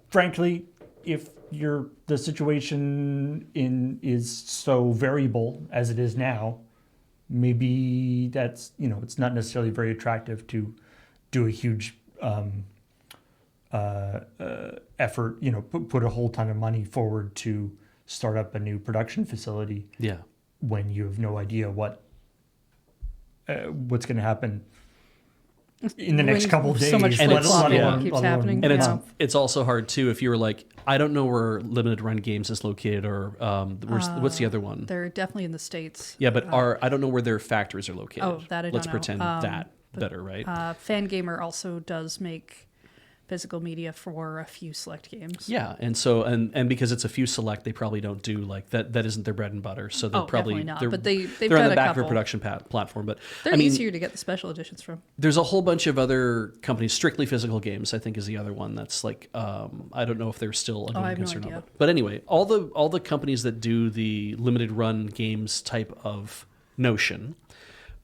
Frankly, if the situation is so variable as it is now, maybe that's, it's not necessarily very attractive to do a huge effort, put a whole ton of money forward to start up a new production facility Yeah. when you have no idea what's going to happen in the next When couple of days. so much And it's- flip-flopping yeah. keeps happening. And Yeah. it's also hard too if you were like, I don't know where Limited Run Games is located, or what's the other one? They're definitely in the States. Yeah, but I don't know where their factories are located. Oh, that I don't Let's know. pretend that but, better, right? Fangamer also does make physical media for a few select games. Yeah, and so and because it's a few select, they probably don't do like that. That isn't their bread and butter. So they're probably definitely not. They're, But they've they're got on the a back of couple. a production platform. But They're I mean, easier to get the special editions from. there's a whole bunch of other companies. Strictly Physical Games, I think, is the other one. That's like I don't know if they're still a I going have no concern. idea. But anyway, all the companies that do the limited run games type of notion,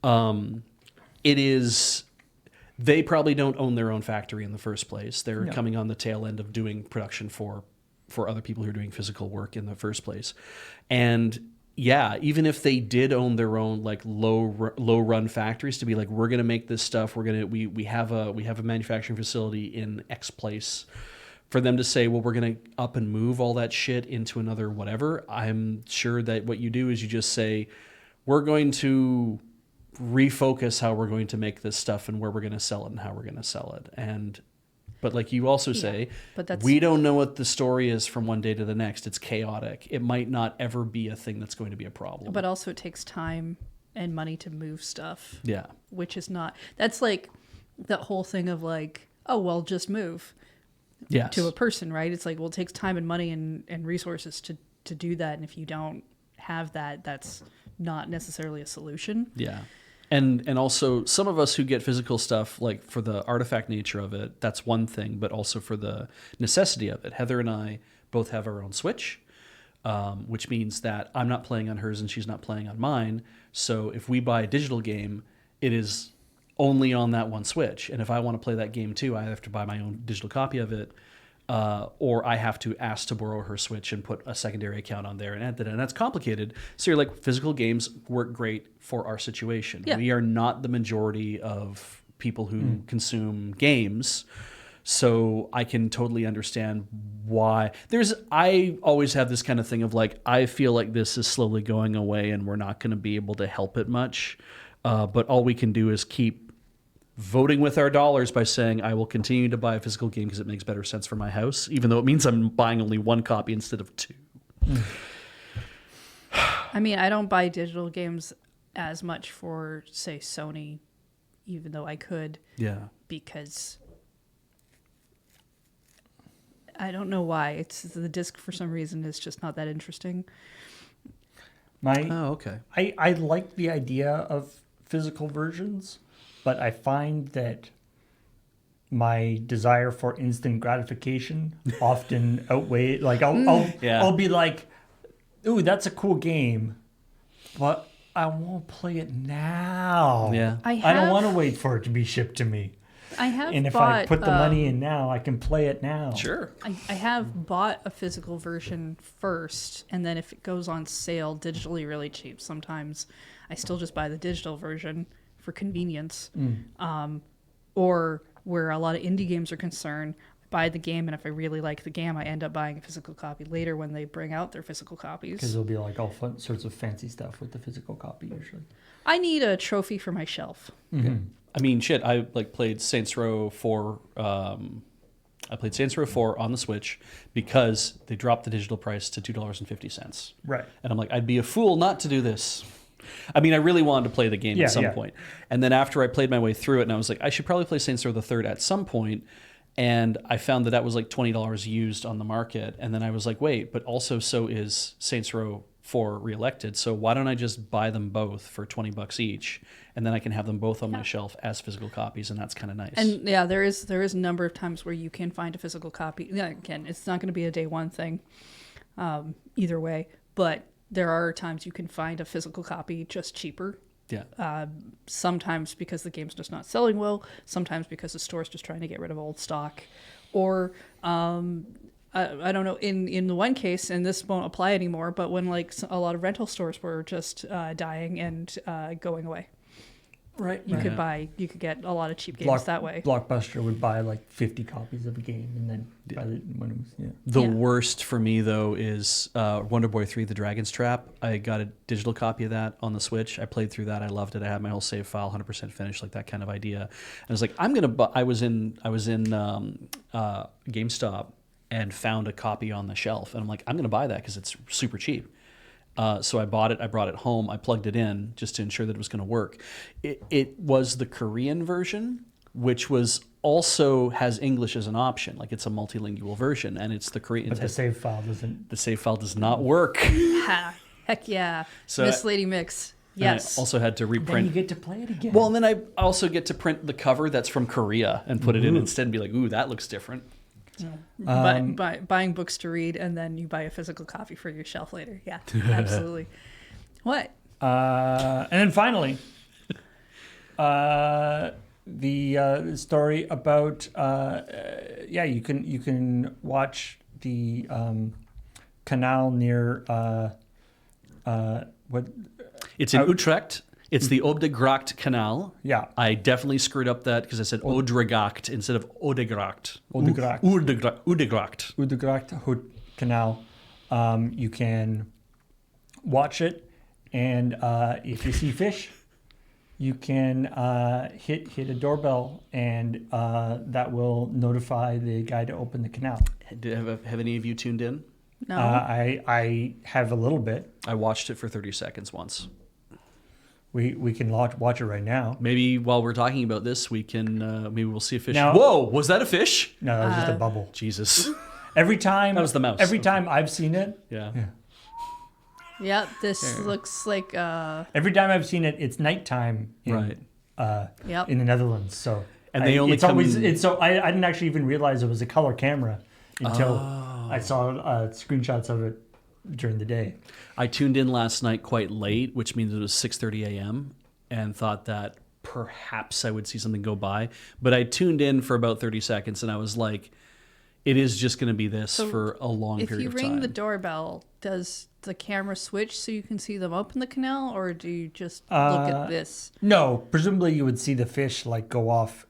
it is. They probably don't own their own factory in the first place. They're coming on the tail end of doing production for other people who are doing physical work in the first place. And yeah, even if they did own their own like low run factories to be like, we're going to make this stuff. We have a manufacturing facility in X place. For them to say, well, we're going to up and move all that shit into another whatever. I'm sure that what you do is you just say, we're going to refocus how we're going to make this stuff and where we're going to sell it and how we're going to sell it. But like you also say, but we don't know what the story is from one day to the next. It's chaotic. It might not ever be a thing that's going to be a problem. But also it takes time and money to move stuff. Yeah. Which is not, that's like that whole thing of like, oh, well, just move Yes. to a person, right? It's like, well, it takes time and money and resources to do that. And if you don't have that, that's not necessarily a solution. Yeah. And also some of us who get physical stuff, like for the artifact nature of it, that's one thing, but also for the necessity of it. Heather and I both have our own Switch, which means that I'm not playing on hers and she's not playing on mine. So if we buy a digital game, it is only on that one Switch. And if I want to play that game too, I have to buy my own digital copy of it. Or I have to ask to borrow her Switch and put a secondary account on there and add that. And that's complicated. So you're like, physical games work great for our situation. Yeah. We are not the majority of people who consume games. So I can totally understand why. I always have this kind of thing of like, I feel like this is slowly going away and we're not going to be able to help it much. But all we can do is keep voting with our dollars by saying I will continue to buy a physical game because it makes better sense for my house, even though it means I'm buying only one copy instead of two. I mean, I don't buy digital games as much for, say, Sony, even though I could. Yeah. Because I don't know why. It's the disc for some reason is just not that interesting. Oh, okay. I like the idea of physical versions, but I find that my desire for instant gratification often outweigh. Like I'll be like, "Ooh, that's a cool game," but I won't play it now. Yeah. I don't want to wait for it to be shipped to me. I have And if bought, I put the money in now, I can play it now. Sure. I have bought a physical version first, and then if it goes on sale digitally really cheap, sometimes I still just buy the digital version for convenience. Or where a lot of indie games are concerned, I buy the game, and if I really like the game, I end up buying a physical copy later when they bring out their physical copies. Because there'll be like all fun, sorts of fancy stuff with the physical copy usually. I need a trophy for my shelf. I mean, shit. I played Saints Row 4. I played Saints Row 4 on the Switch because they dropped the digital price to $2.50. Right. And I'm like, I'd be a fool not to do this. I mean, I really wanted to play the game at some point. And then after I played my way through it, and I was like, I should probably play Saints Row the Third at some point. And I found that was like $20 used on the market. And then I was like, wait, but also so is Saints Row 4 Reelected. So why don't I just buy them both for $20 each? And then I can have them both on my shelf as physical copies. And that's kind of nice. And yeah, there is a number of times where you can find a physical copy. Yeah, again, it's not going to be a day one thing either way. But there are times you can find a physical copy just cheaper. Yeah. Sometimes because the game's just not selling well. Sometimes because the store's just trying to get rid of old stock. Or I don't know, in the one case, and this won't apply anymore, but when like a lot of rental stores were just dying and going away. Right. You right. could get a lot of cheap games that way. Blockbuster would buy like 50 copies of a game, and then by the, when it was The Yeah. worst for me though is Wonder Boy 3: The Dragon's Trap. I got a digital copy of that on the Switch. I played through that. I loved it. I had my whole save file 100% finished, like that kind of idea. And I was like, I was in GameStop and found a copy on the shelf, and I'm like, I'm gonna buy that because it's super cheap. So I bought it. I brought it home. I plugged it in just to ensure that it was going to work. It was the Korean version, which was also has English as an option. Like it's a multilingual version, and it's the Korean. but the save file doesn't. The save file does not work. Ha, heck yeah. So Miss Lady Mix. And Yes. I also had to Then you reprint. get to play it again. Well, and then I also get to print the cover that's from Korea and put it in instead and be like, ooh, that looks different. Buying books to read, and then you buy a physical copy for your shelf later. Yeah, absolutely. What? And then finally, the story about you can watch the canal near what It's in Utrecht. It's the Obdegracht Canal. Yeah. I definitely screwed up that because I said Odregacht instead of Odegracht. Odegracht. Odegracht. Udegracht Hood Canal. You can watch it, and if you see fish, you can hit a doorbell, and that will notify the guy to open the canal. Have any of you tuned in? No. I have a little bit. I watched it for 30 seconds once. We can watch it right now. Maybe while we're talking about this, we can maybe we'll see a fish. Now- Whoa, was that a fish? No, that was just a bubble. Jesus. Every time That was the mouse. Every time I've seen it, Yeah. Yeah, this looks like every time I've seen it, it's nighttime in, Right. Yep. in the Netherlands. So And they only it's come- always it's so I didn't actually even realize it was a color camera until Oh. I saw screenshots of it during the day. I tuned in last night quite late, which means it was 6:30 a.m. and thought that perhaps I would see something go by. But I tuned in for about 30 seconds and I was like, it is just going to be this So for a long if period you of ring time. the doorbell, does the camera switch so you can see them open the canal, or do you just look at this? No, presumably you would see the fish like go off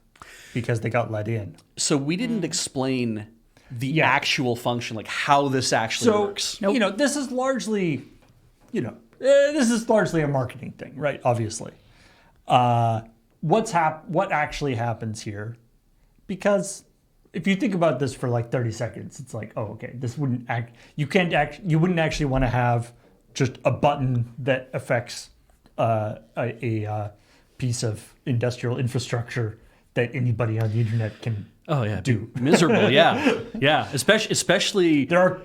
because they got let in. So we didn't explain the Yeah. actual function, like how this actually So works. you know, this is largely, this is largely a marketing thing, right? Obviously, what actually happens here? Because if you think about this for like 30 seconds, it's like, oh, okay, this wouldn't act. You wouldn't actually want to have just a button that affects a piece of industrial infrastructure that anybody on the internet can. Oh yeah, do. miserable. Yeah, yeah. Especially There are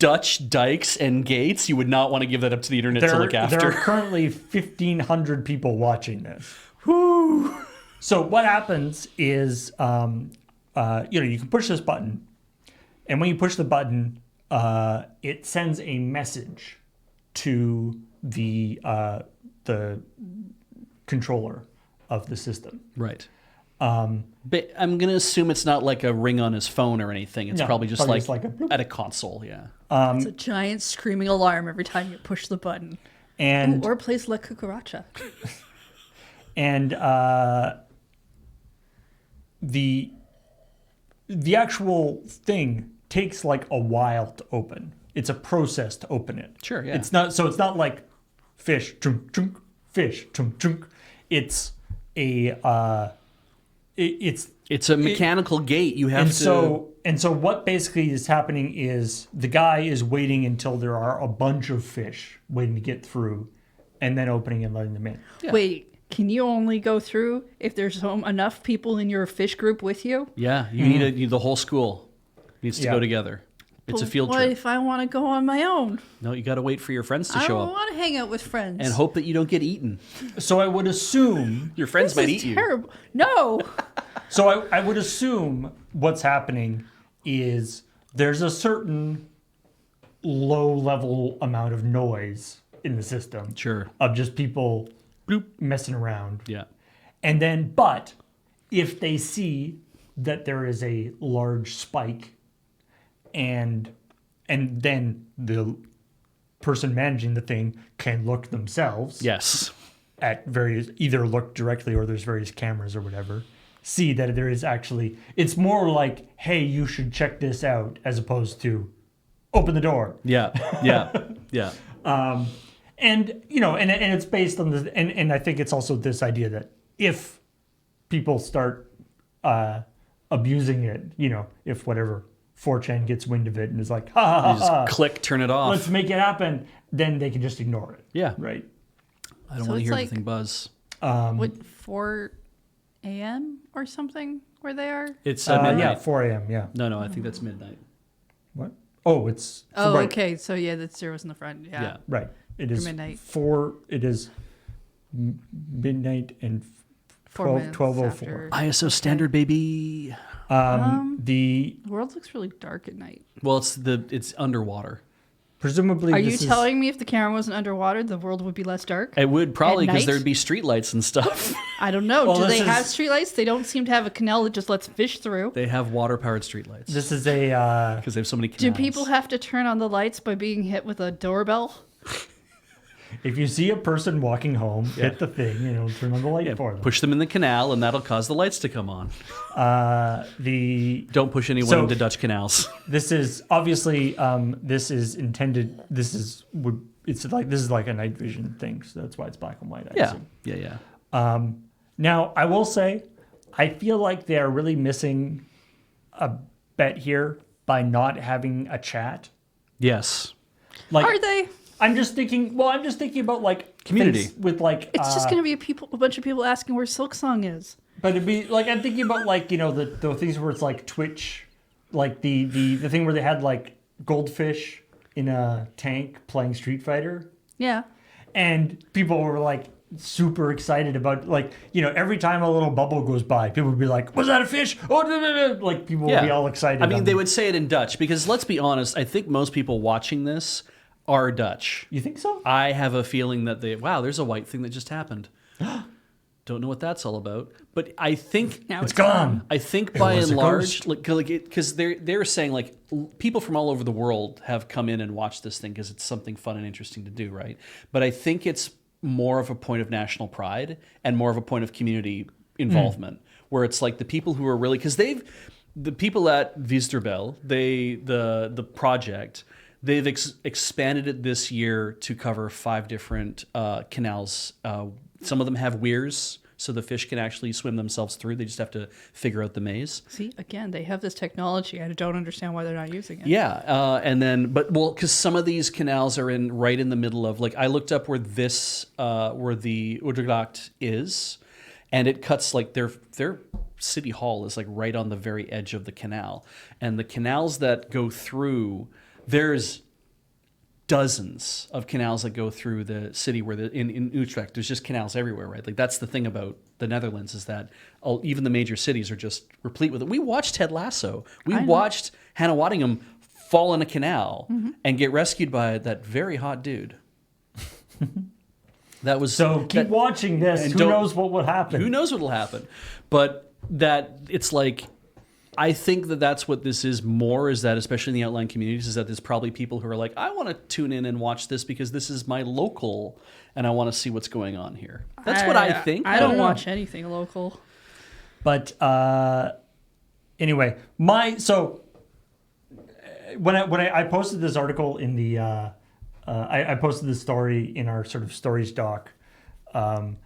Dutch dikes and gates. You would not want to give that up to the internet to look There are after. currently 1,500 people watching this. So what happens is, you can push this button, and when you push the button, it sends a message to the controller of the system. Right. But I'm gonna assume it's not like a ring on his phone or anything. It's No, probably just probably like, just like a bloop. at a console. Yeah. It's a giant screaming alarm every time you push the button. And Or plays La Cucaracha. and the actual thing takes like a while to open. It's a process to open it. Sure, yeah. It's not like fish, chunk, chunk, fish, chunk, chunk. It's a It's a mechanical gate. You have to. So what basically is happening is the guy is waiting until there are a bunch of fish waiting to get through, and then opening and letting them in. Yeah. Wait, can you only go through if there's enough people in your fish group with you? Yeah, you need the whole school needs to Yeah. go together. It's a But field what trip. if I want to go on my own? No, you got to wait for your friends to I show don't up want to hang out with friends. and hope that you don't get eaten. So I would assume. Your friends This might is eat you. terrible. No. So I would assume what's happening is there's a certain low level amount of noise in the system. Sure. Of just people Bloop. messing around. Yeah. And then, but if they see that there is a large spike and then the person managing the thing can look themselves, Yes. at various, either look directly or there's various cameras or whatever, see that there is actually, it's more like, hey, you should check this out, as opposed to open the door. Yeah. And you know, and it's based on this, and I think it's also this idea that if people start abusing it, you know, if whatever 4chan gets wind of it and is like, ha ha ha, You just click, turn it off. let's make it happen, then they can just ignore it. Yeah. Right. I don't So want to it's hear like- everything buzz. What, 4 a.m. or something where they are? It's Yeah, midnight. 4 a.m. Yeah. No, I think that's midnight. What? Oh, it's Oh, right. okay. So yeah, the zeros in the front. Yeah. Yeah. Right. It is midnight. 4. It is midnight and 4 minutes 12:04. after. ISO standard, baby. The The world looks really dark at night. Well, it's underwater. presumably Are you this is- telling me if the camera wasn't underwater, the world would be less dark? It would probably At because night? there'd be streetlights and stuff. I don't know. Well, Do this they is- have streetlights? They don't seem to have a canal that just lets fish through. They have water-powered streetlights This is a because they have so many Do canals. people have to turn on the lights by being hit with a doorbell? if you see a person walking home, hit the thing, you know, turn on the light Yeah, for them. push them in the canal, and that'll cause the lights to come on. The Don't push anyone So- into Dutch canals. this is obviously this is intended. This is like a night vision thing, so that's why it's black and white. I assume. Yeah. Now, I will say, I feel like they are really missing a bet here by not having a chat. Yes. Like, Are they? I'm just thinking. Well, I'm just thinking about like Community. things with like. It's just going to be a bunch of people asking where Silk Song is. But it'd be like I'm thinking about like, you know, the things where it's like Twitch, like the thing where they had like goldfish in a tank playing Street Fighter, Yeah. and people were like super excited about, like, you know, every time a little bubble goes by, people would be like, "Was that a fish?" Oh, no. Like people would be all excited. I mean, they would say it in Dutch because let's be honest. I think most people watching this are Dutch. You think so? I have a feeling that there's a white thing that just happened. Don't know what that's all about, but I think Now It's gone. I think It by was and a large, ghost. because they're saying like people from all over the world have come in and watched this thing because it's something fun and interesting to do, right? But I think it's more of a point of national pride and more of a point of community involvement, where it's like the people who are really the people at Visterbel, the project. They've expanded it this year to cover 5 different canals. Some of them have weirs, so the fish can actually swim themselves through. They just have to figure out the maze. See, again, they have this technology. I don't understand why they're not using it. Yeah, and then, because some of these canals are right in the middle of, like, I looked up where where the Utrecht is, and it cuts, like, their city hall is, like, right on the very edge of the canal. And the canals that go through, there's dozens of canals that go through the city where in Utrecht, there's just canals everywhere, right? Like that's the thing about the Netherlands is that even the major cities are just replete with it. We watched Ted Lasso. We watched Hannah Waddingham fall in a canal and get rescued by that very hot dude. That was So keep watching this. and Who don't- knows what would happen? Who knows what'll happen? But that it's like, I think that's what this is more, is that especially in the outlying communities, is that there's probably people who are like, I want to tune in and watch this because this is my local and I want to see what's going on here. That's what I think. I don't know. watch anything local. But anyway, when I posted this article in the I posted this story in our sort of stories doc, and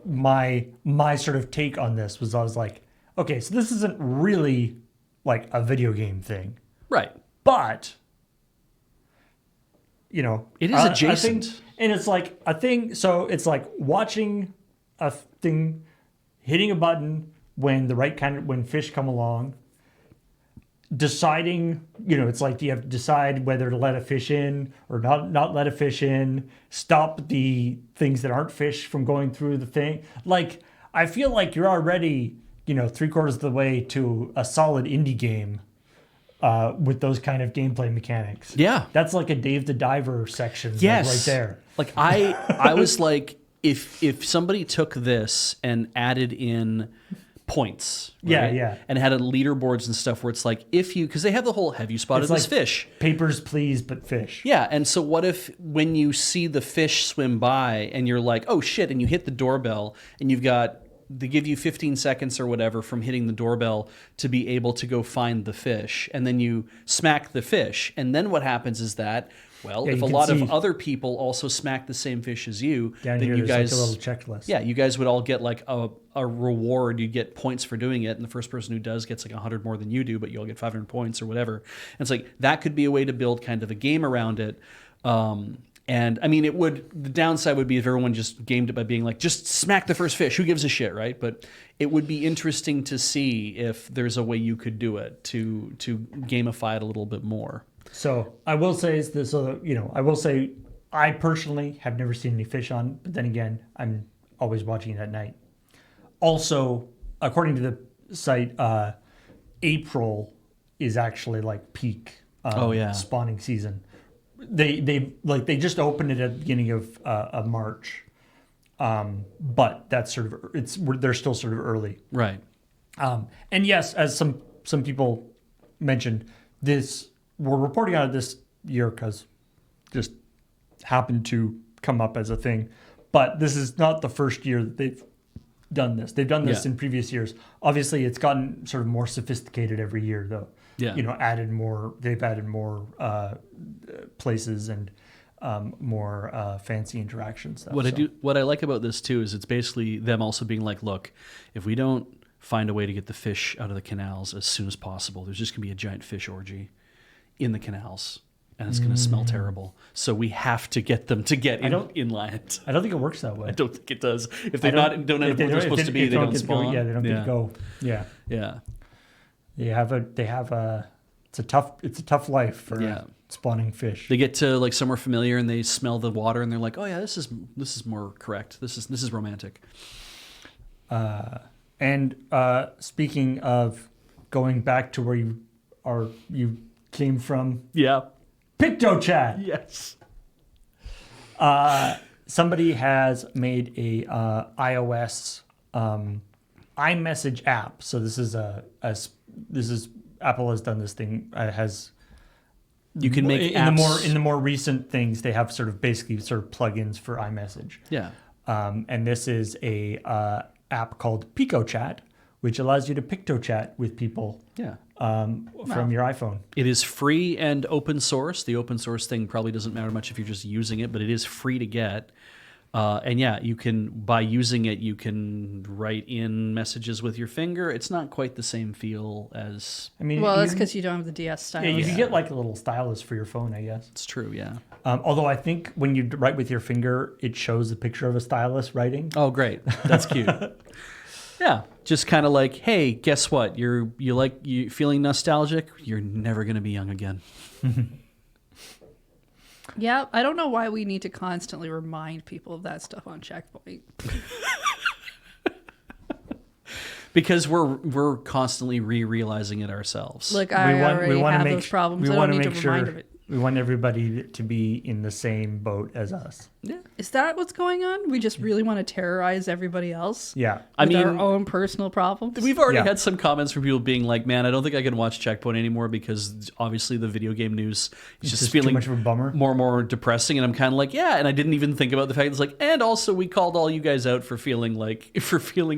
my sort of take on this was, I was like, okay, so this isn't really like a video game thing, Right. but you know, It is adjacent. and it's like a thing. So it's like watching a thing, hitting a button when when fish come along, deciding, you know, it's like you have to decide whether to let a fish in or not let a fish in, stop the things that aren't fish from going through the thing. Like, I feel like you're already, you know, 3/4 of the way to a solid indie game with those kind of gameplay mechanics. Yeah. That's like a Dave the Diver section, like, Yes. right there. Like I was like, if somebody took this and added in points. Yeah, right? yeah. And it had a leaderboards and stuff where it's like, if you, because they have the whole, have you spotted It's this like fish? Papers, please, but fish. Yeah, and so what if when you see the fish swim by and you're like, oh shit, and you hit the doorbell and they give you 15 seconds or whatever from hitting the doorbell to be able to go find the fish, and then you smack the fish, and then what happens is that, well, Yeah, if you a can lot see- of other people also smack the same fish as you, Down then here, you there's guys, like a little checklist. yeah, you guys would all get like a reward. You get points for doing it, and the first person who does gets like 100 more than you do, but you all get 500 points or whatever. And it's like that could be a way to build kind of a game around it. And I mean, the downside would be if everyone just gamed it by being like, just smack the first fish. Who gives a shit, right? But it would be interesting to see if there's a way you could do it to gamify it a little bit more. So I will say is this, I will say I personally have never seen any fish on, but then again, I'm always watching it at night. Also, according to the site, April is actually like peak spawning season. They just opened it at the beginning of March, but that's sort of they're still sort of early, right? And yes, as some people mentioned, we're reporting on it this year because just happened to come up as a thing, but this is not the first year that they've done this. They've done this in previous years. Obviously, it's gotten sort of more sophisticated every year, though. Yeah. They've added more places and more fancy interaction stuff. What I like about this too is it's basically them also being like, look, if we don't find a way to get the fish out of the canals as soon as possible, there's just gonna be a giant fish orgy in the canals, and it's gonna smell terrible. So we have to get them to get inland. I don't think it works that way. I don't think it does. If they don't end up where they're supposed to be, they don't spawn. Yeah, they don't get to go. Yeah. Yeah. It's a tough life for spawning fish. They get to like somewhere familiar and they smell the water and they're like, oh yeah, this is more correct. This is romantic. And speaking of going back to where you came from, PictoChat. Yes. Somebody has made a iOS iMessage app. So this is Apple has done this thing. You can make in apps. the more recent things, they have basically plugins for iMessage. Yeah. And this is a app called PicoChat, which allows you to PictoChat with people. Yeah. From your iPhone. It is free and open source. The open source thing probably doesn't matter much if you're just using it, but it is free to get. And yeah, you can, by using it, you can write in messages with your finger. It's not quite the same feel as... That's because you don't have the DS stylus. Yeah, you can get like a little stylus for your phone, I guess. It's true, yeah. Although I think when you write with your finger, it shows a picture of a stylus writing. Oh, great. That's cute. Yeah, just kind of like, hey, guess what? You feeling nostalgic? You're never going to be young again. Yeah, I don't know why we need to constantly remind people of that stuff on ChillPoint. Because we're constantly realizing it ourselves. Like I already have those problems. I don't need to remind of it. We want everybody to be in the same boat as us. Yeah. Is that what's going on? We just really want to terrorize everybody else? Yeah. With our own personal problems? We've already had some comments from people being like, man, I don't think I can watch ChillPoint anymore because obviously the video game news is just feeling too much of a bummer. More and more depressing. And I'm kind of like, yeah. And I didn't even think about the fact that it's like, and also we called all you guys out for feeling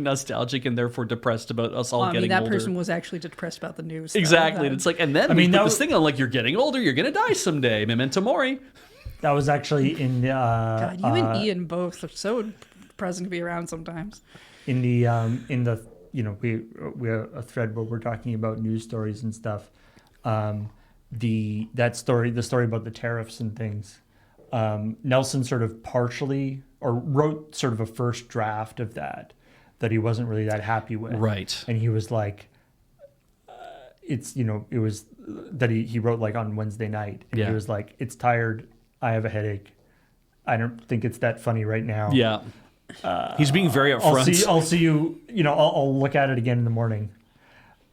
nostalgic and therefore depressed about us all getting older. That person was actually depressed about the news. Exactly. And it's like, and then we put this thing on like, you're getting older, you're going to die someday. Memento mori. That was actually in the... God, you and Ian both are so depressing to be around sometimes. In the we have a thread where we're talking about news stories and stuff. The story about the tariffs and things. Nelson sort of partially wrote sort of a first draft of that he wasn't really that happy with. Right. And he was like, it was that he wrote like on Wednesday night, and he was like, it's tired. I have a headache. I don't think it's that funny right now. Yeah. He's being very upfront. I'll see you. I'll look at it again in the morning.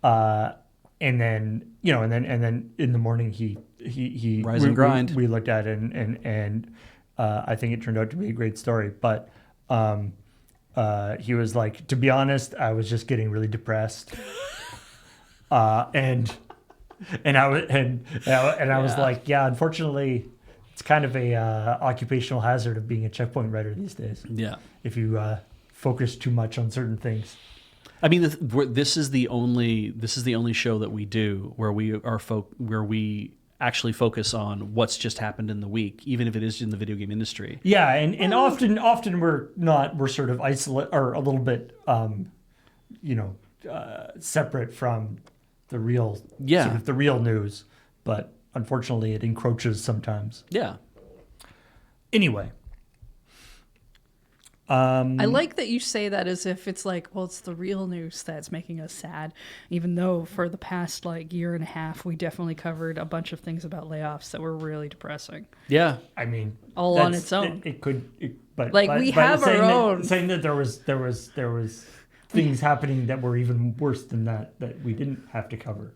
And then in the morning he rise and grind. We looked at it and I think it turned out to be a great story. But he was like, to be honest, I was just getting really depressed. And I was like, yeah, unfortunately, it's kind of a occupational hazard of being a checkpoint writer these days. Yeah. If you focus too much on certain things. I mean, this is the only show that we do where we actually focus on what's just happened in the week, even if it is in the video game industry. Yeah, and often we're sort of isolate or a little bit separate from the real sort of the real news, but unfortunately it encroaches sometimes. Yeah. Anyway. I like that you say that as if it's like, well, it's the real news that's making us sad, even though for the past year and a half, we definitely covered a bunch of things about layoffs that were really depressing. Yeah. I mean, all on its own. But we have our own. Saying that there was things happening that were even worse than that we didn't have to cover.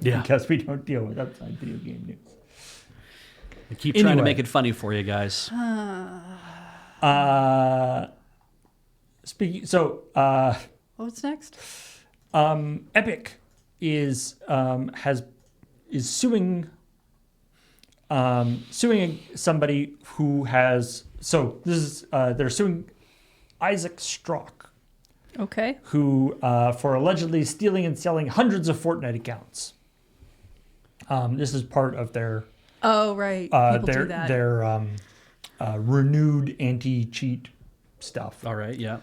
Yeah. Because we don't deal with outside video game news. I keep trying to make it funny for you guys. What's next? Epic is suing somebody who has they're suing Isaac Strock, okay, who for allegedly stealing and selling hundreds of Fortnite accounts. This is part of their People do that. their renewed anti-cheat stuff. All right, yeah.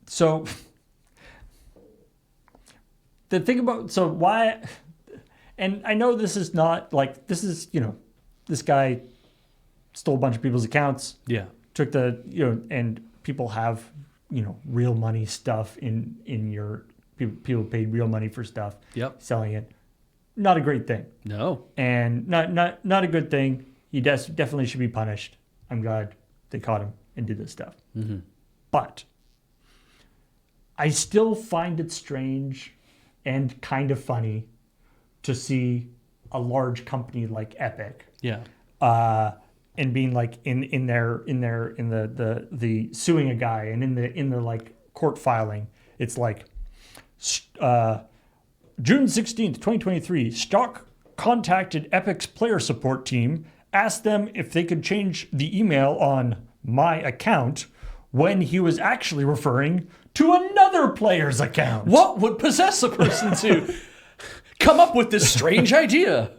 So the thing about why, and I know this is not this guy stole a bunch of people's accounts. Yeah. Took and people have real money stuff in your people paid real money for stuff. Yep. Selling it, not a great thing. No. And not a good thing. He definitely should be punished. I'm glad they caught him and did this stuff. Mm-hmm. But I still find it strange and kind of funny to see a large company like Epic, and being like in the suing a guy, and in the court filing, it's like June 16th, 2023, Stock contacted Epic's player support team, asked them if they could change the email on my account when he was actually referring to another player's account. What would possess a person to come up with this strange idea?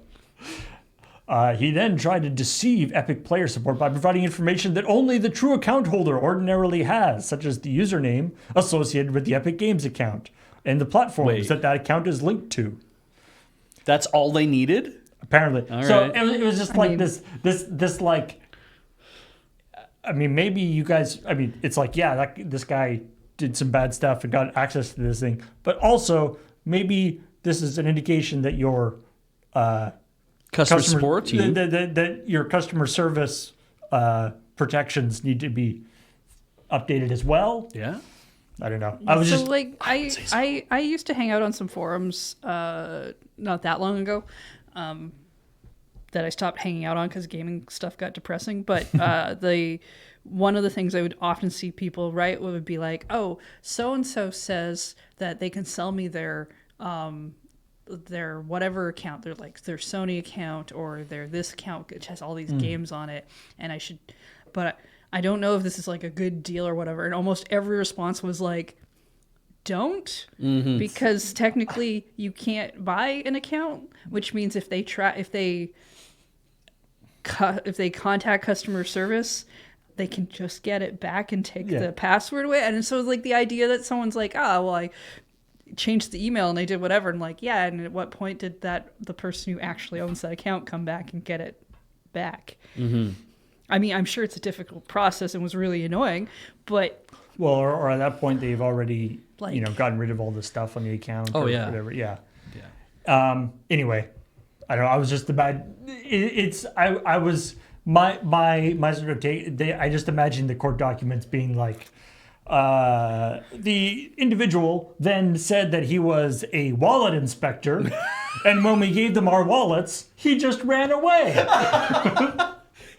He then tried to deceive Epic player support by providing information that only the true account holder ordinarily has, such as the username associated with the Epic Games account and the platforms that account is linked to. That's all they needed? Apparently. All so right. it was just this I mean, maybe you guys, it's like, yeah, this guy did some bad stuff and got access to this thing. But also, maybe this is an indication that your customer support team, that your customer service protections need to be updated as well. Yeah. I don't know. I used to hang out on some forums not that long ago that I stopped hanging out on because gaming stuff got depressing. But one of the things I would often see people write would be like, oh, so-and-so says that they can sell me their whatever account, their Sony account or their this account which has all these games on it, and but I don't know if this is like a good deal or whatever. And almost every response was like, don't, because technically you can't buy an account, which means if they contact customer service, they can just get it back and take the password away. And so like the idea that someone's like, I changed the email and they did whatever. And like, yeah. And at what point did the person who actually owns that account come back and get it back? Mm-hmm. I mean, I'm sure it's a difficult process and was really annoying, but or at that point they've already gotten rid of all the stuff on the account. Oh, or yeah. Whatever. Yeah. Yeah. Anyway, I don't know. I was just about I was my sort of take. I just imagined the court documents being like, the individual then said that he was a wallet inspector, and when we gave them our wallets, he just ran away.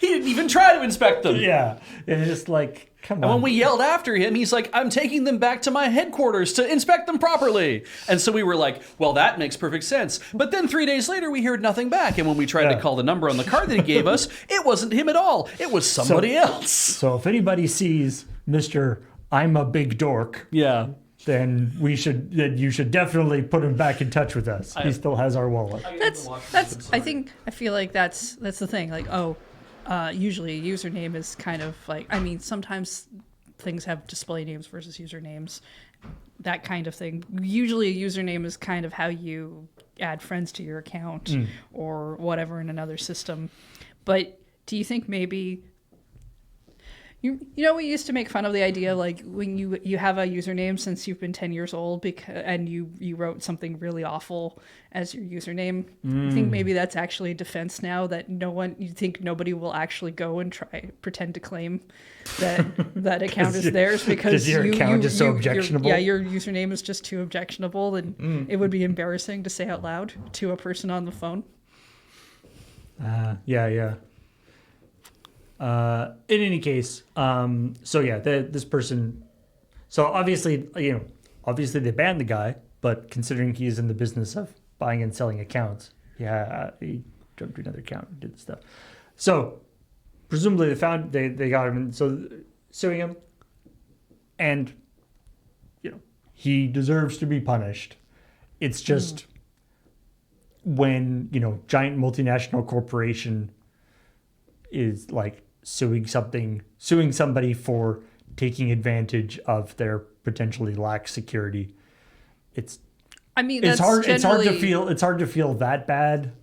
He didn't even try to inspect them. Yeah. It's just like, come And on. when we yelled after him, he's like, I'm taking them back to my headquarters to inspect them properly. And so we were like, well, that makes perfect sense. But then 3 days later, we heard nothing back. And when we tried to call the number on the card that he gave us, it wasn't him at all. It was somebody else. So if anybody sees Mr. I'm a big dork, Yeah. then you should definitely put him back in touch with us. He still has our wallet. I feel like that's the thing. Like, usually a username is kind of like, I mean, sometimes things have display names versus usernames, that kind of thing. Usually a username is kind of how you add friends to your account or whatever in another system. But do you think maybe you know, we used to make fun of the idea, like when you have a username since you've been 10 years old and you wrote something really awful as your username. I think maybe that's actually a defense now, that you think nobody will actually go and pretend to claim that account is theirs because your account is so objectionable. Your username is just too objectionable, and it would be embarrassing to say out loud to a person on the phone. Yeah. In any case, this person, so obviously they banned the guy, but considering he is in the business of buying and selling accounts, he jumped to another account and did the stuff. So presumably they got him, and so suing him, and he deserves to be punished. It's just when giant multinational corporation is like suing somebody for taking advantage of their potentially lax security. It's hard to feel that bad.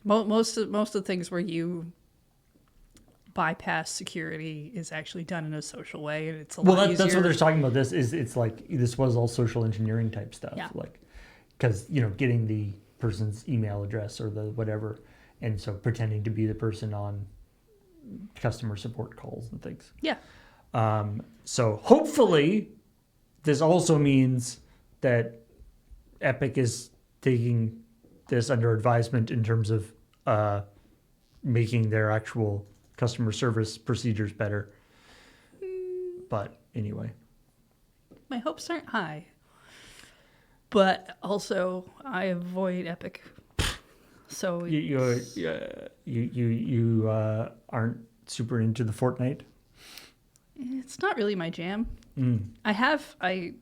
Most of the things where you bypass security is actually done in a social way, and it's a lot easier. That's what they're talking about. It's like this was all social engineering type stuff. Yeah. Like, because getting the person's email address or the whatever, and so pretending to be the person on customer support calls and things. Yeah. So hopefully this also means that Epic is taking this under advisement in terms of making their actual customer service procedures better. But anyway. My hopes aren't high. But also I avoid Epic. So you aren't super into the Fortnite? It's not really my jam. I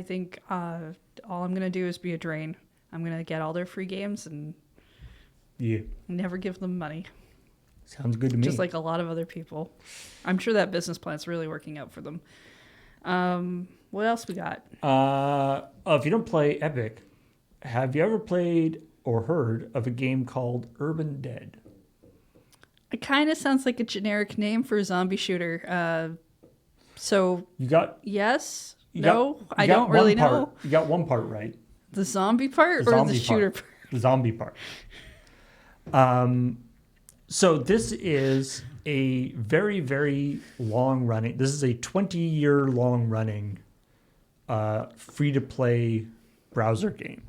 think all I'm gonna do is be a drain. I'm gonna get all their free games and never give them money. Sounds good to me. Just like a lot of other people. I'm sure that business plan's really working out for them. What else we got? If you don't play Epic, have you ever played or heard of a game called Urban Dead? It kind of sounds like a generic name for a zombie shooter. So you got yes, you no, got, I don't really know. You got one part right. The zombie part or the shooter part? The zombie part. So this is a very, very long running. This is a 20-year long running free-to-play browser game.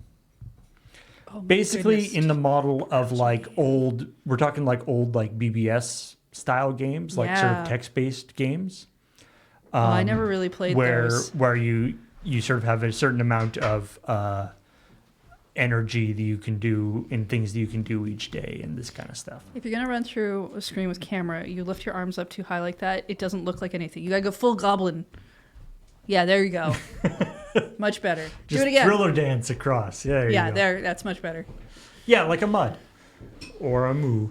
Oh, basically goodness. in the model of like old BBS style games, like sort of text-based games. I never really played those. Where you sort of have a certain amount of energy that you can do in things that you can do each day and this kind of stuff. If you're going to run through a screen with camera, you lift your arms up too high like that, it doesn't look like anything. You got to go full goblin. Yeah, there you go. Much better. Just do it again. Thriller dance across. Yeah, you go. That's much better. Yeah, like a mud. Or a moo.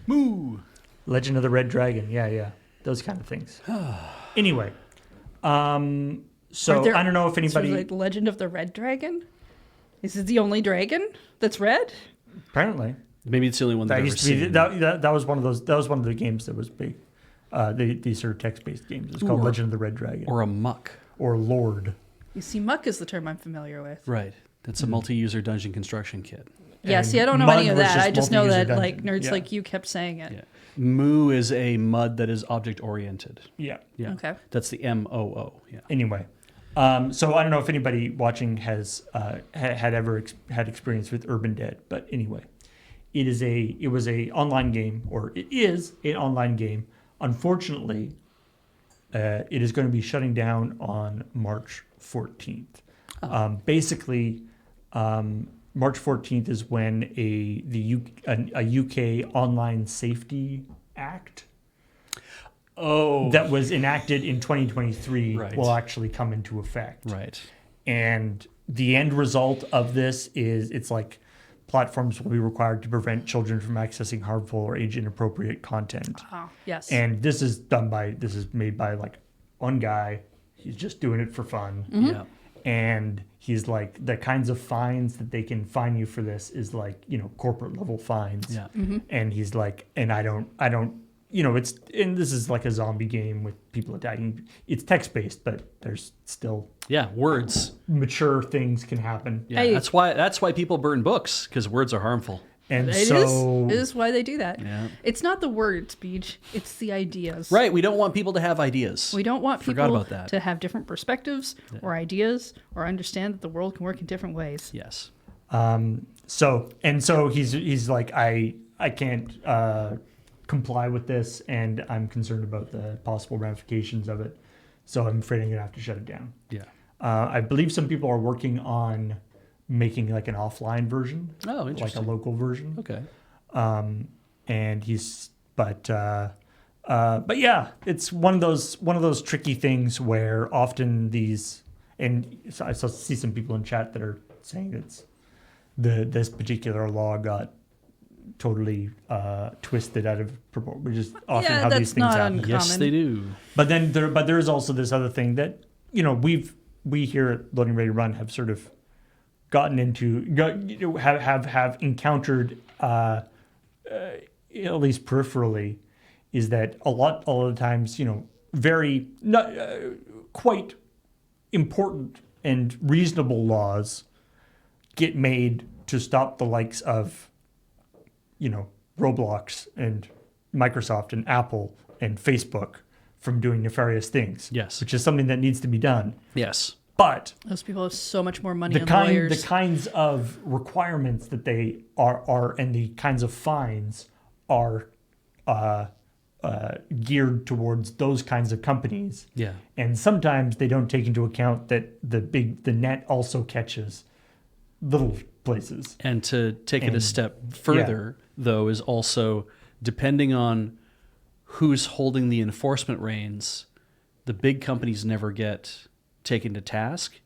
Moo. Legend of the Red Dragon. Yeah. Those kind of things. Anyway. So I don't know if anybody... So like Legend of the Red Dragon? Is it the only dragon that's red? Apparently. Maybe it's the only one that I've ever seen. That was one of those. That was one of the games that was big. These sort of text-based games. It's called Legend of the Red Dragon. Or a muck. Or Lord. You see, muck is the term I'm familiar with. Right. That's a multi-user dungeon construction kit. Yeah, And see, I don't know mud any of was that. just I just know that multi-user like dungeon. nerds like you kept saying it. Yeah. Moo is a mud that is object-oriented. Yeah. Okay. That's the MOO. Yeah. Anyway. So I don't know if anybody watching has had ever had experience with Urban Dead, but anyway, it was a online game, or it is an online game. Unfortunately, it is going to be shutting down on March 14th. Basically, March 14th is when a UK Online Safety Act that was enacted in 2023 Right. will actually come into effect. Right. And the end result of this is it's like platforms will be required to prevent children from accessing harmful or age inappropriate content. Oh, yes. And this is made by like one guy. He's just doing it for fun. Yeah. And he's like, the kinds of fines that they can fine you for this is like, corporate level fines. Yeah. And he's like, and I don't, and this is like a zombie game with people attacking. It's text based, but there's still Words. mature things can happen. Yeah. Hey. That's why people burn books, because words are harmful. And It so is why they do that. Yeah. It's not the word speech, it's the ideas. Right. We don't want people to have ideas. We don't want Forgot people about that. to have different perspectives or ideas or understand that the world can work in different ways. Yes. So he's like, I can't comply with this, and I'm concerned about the possible ramifications of it. So I'm afraid I'm gonna have to shut it down. Yeah. I believe some people are working on making like an offline version, Oh, like a interesting. local version. Okay. And but yeah, it's one of those tricky things where often these, and so I see some people in chat that are saying it's this particular law got totally twisted out of proportion, which is often how that's these things not happen. uncommon. Yes, they do. But then there's also this other thing that we here at Loading Ready to Run have sort of gotten into, have encountered at least peripherally, is that a lot of the times very not quite important and reasonable laws get made to stop the likes of Roblox and Microsoft and Apple and Facebook from doing nefarious things. Yes. Which is something that needs to be done. Yes. But Those people have so much more money than lawyers. the kinds of requirements that they are and the kinds of fines are geared towards those kinds of companies. Yeah. And sometimes they don't take into account that the net also catches little places. And to take it a step further, though, is also depending on who's holding the enforcement reins, the big companies never get taken to task,